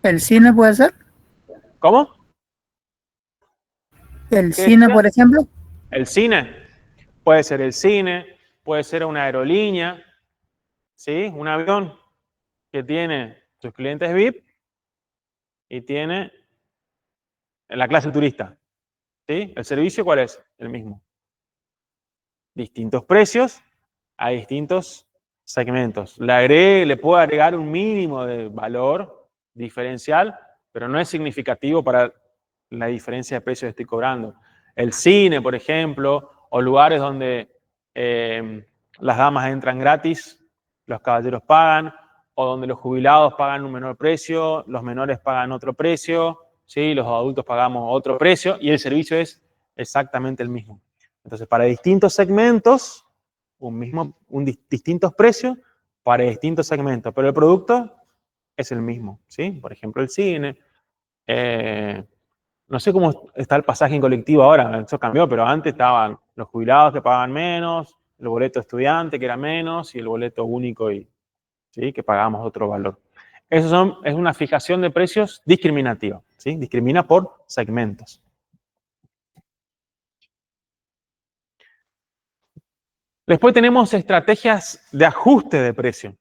¿el cine puede ser? ¿Cómo? ¿El ¿Qué cine, decía? por ejemplo? El cine. Puede ser el cine, puede ser una aerolínea, ¿sí? Un avión que tiene sus clientes VIP y tiene la clase turista, ¿sí? ¿El servicio cuál es? El mismo. Distintos precios a distintos segmentos. Le puedo agregar un mínimo de valor diferencial, pero no es significativo para la diferencia de precio que estoy cobrando. El cine, por ejemplo, o lugares donde las damas entran gratis, los caballeros pagan, o donde los jubilados pagan un menor precio, los menores pagan otro precio, ¿sí? Los adultos pagamos otro precio y el servicio es exactamente el mismo. Entonces, para distintos segmentos, distintos precios para distintos segmentos, pero el producto es el mismo, ¿sí? Por ejemplo, el cine. No sé cómo está el pasaje en colectivo ahora, eso cambió, pero antes estaban los jubilados que pagaban menos, el boleto estudiante que era menos y el boleto único, ¿sí? Que pagábamos otro valor. Es una fijación de precios discriminativa, ¿sí? Discrimina por segmentos. Después tenemos estrategias de ajuste de precio,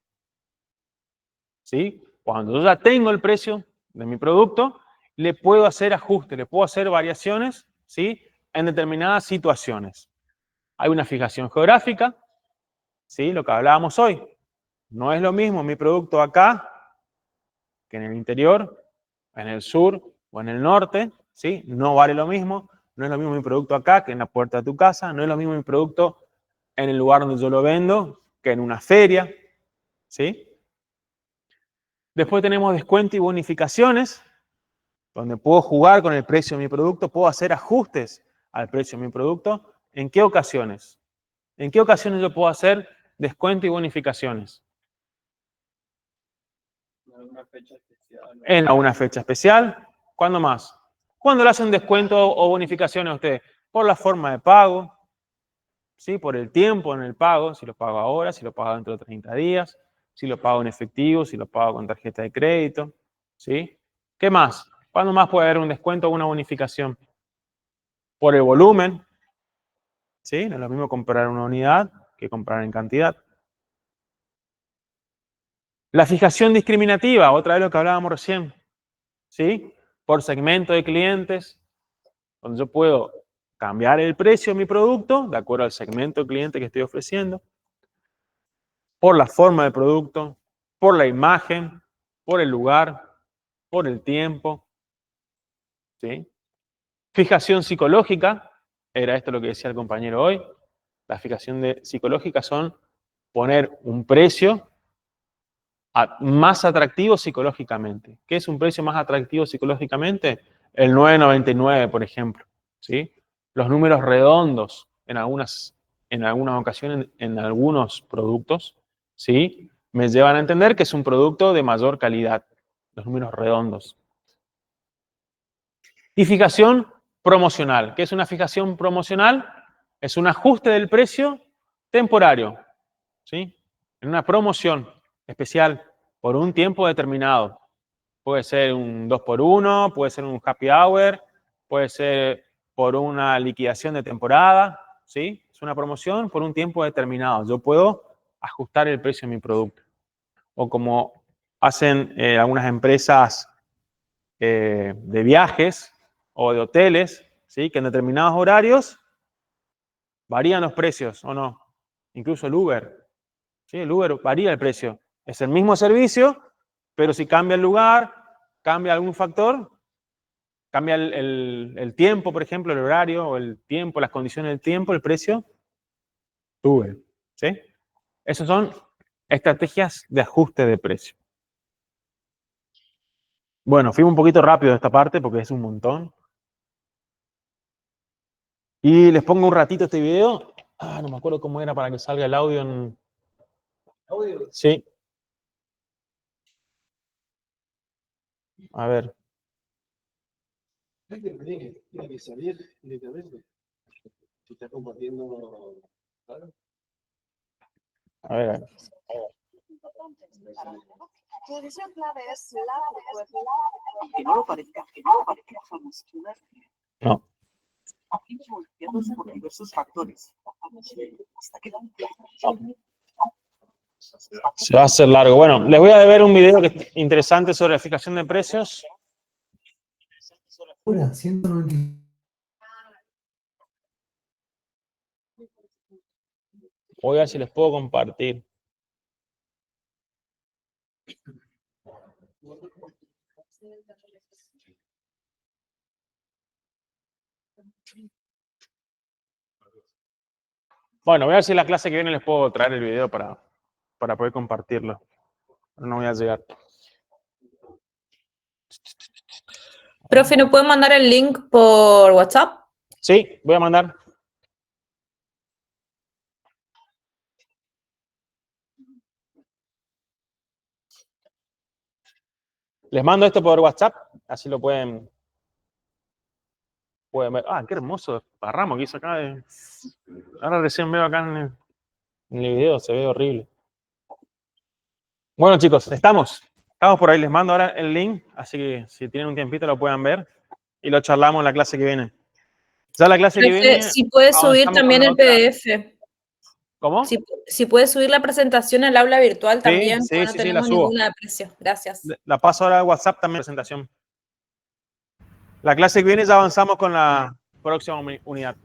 ¿sí? Cuando yo ya tengo el precio de mi producto, le puedo hacer ajustes, le puedo hacer variaciones, ¿sí? En determinadas situaciones. Hay una fijación geográfica, ¿sí? Lo que hablábamos hoy. No es lo mismo mi producto acá que en el interior, en el sur o en el norte, ¿sí? No vale lo mismo. No es lo mismo mi producto acá que en la puerta de tu casa. No es lo mismo mi producto en el lugar donde yo lo vendo que en una feria, ¿sí? Después tenemos descuento y bonificaciones, donde puedo jugar con el precio de mi producto, puedo hacer ajustes al precio de mi producto. ¿En qué ocasiones? ¿En qué ocasiones yo puedo hacer descuento y bonificaciones? En alguna fecha especial. En alguna fecha especial. ¿Cuándo más? ¿Cuándo le hacen descuento o bonificaciones a usted? Por la forma de pago, ¿sí? Por el tiempo en el pago, si lo pago ahora, si lo pago dentro de 30 días, si lo pago en efectivo, si lo pago con tarjeta de crédito, ¿sí? ¿Qué más? ¿Cuándo más puede haber un descuento o una bonificación? Por el volumen, ¿sí? No es lo mismo comprar una unidad que comprar en cantidad. La fijación discriminativa, otra vez lo que hablábamos recién, ¿sí? Por segmento de clientes, donde yo puedo cambiar el precio de mi producto de acuerdo al segmento de cliente que estoy ofreciendo, por la forma del producto, por la imagen, por el lugar, por el tiempo, ¿sí? Fijación psicológica, era esto lo que decía el compañero hoy. La fijación psicológica son poner un precio más atractivo psicológicamente. ¿Qué es un precio más atractivo psicológicamente? El 9,99, por ejemplo, ¿sí? Los números redondos en algunas ocasiones, en algunos productos, ¿sí? Me llevan a entender que es un producto de mayor calidad, los números redondos. Y fijación promocional. ¿Qué es una fijación promocional? Es un ajuste del precio temporario, ¿sí? En una promoción especial por un tiempo determinado. Puede ser un 2x1, puede ser un happy hour, puede ser por una liquidación de temporada, ¿sí? Es una promoción por un tiempo determinado. Yo puedo ajustar el precio de mi producto. O como hacen algunas empresas de viajes o de hoteles, ¿sí? Que en determinados horarios varían los precios, ¿o no? Incluso el Uber, ¿sí? El Uber varía el precio. Es el mismo servicio, pero si cambia el lugar, cambia algún factor, cambia el tiempo, por ejemplo, el horario, o el tiempo, las condiciones del tiempo, el precio sube. ¿Sí? Esas son estrategias de ajuste de precio. Bueno, fuimos un poquito rápido de esta parte porque es un montón. Y les pongo un ratito este video. No me acuerdo cómo era para que salga el audio en... ¿Audio? Sí. A ver. Tiene que salir directamente. Si está compartiendo. ¿Claro? A ver. Tu decisión clave es la respuesta. Que no lo parezca, somos una. No. Aquí volteándose por diversos factores. Hasta que Se va a hacer largo. Bueno, les voy a ver un video que es interesante sobre la fijación de precios. Ahora, 190. Voy a ver si les puedo compartir. Bueno, voy a ver si en la clase que viene les puedo traer el video para poder compartirlo. No voy a llegar. Profe, ¿no pueden mandar el link por WhatsApp? Sí, voy a mandar. Les mando esto por WhatsApp, así lo pueden ver. Qué hermoso parramo que hizo acá. Ahora recién veo acá en el video, se ve horrible. Bueno, chicos, estamos por ahí. Les mando ahora el link, así que si tienen un tiempito lo puedan ver y lo charlamos en la clase que viene. Ya la clase que viene... Si puedes subir avanzamos también con el otra. PDF. ¿Cómo? Si puedes subir la presentación al aula virtual también, sí, porque no sí, tenemos la subo. ninguna de precio. Gracias. La paso ahora a WhatsApp también, presentación. La clase que viene ya avanzamos con la próxima unidad.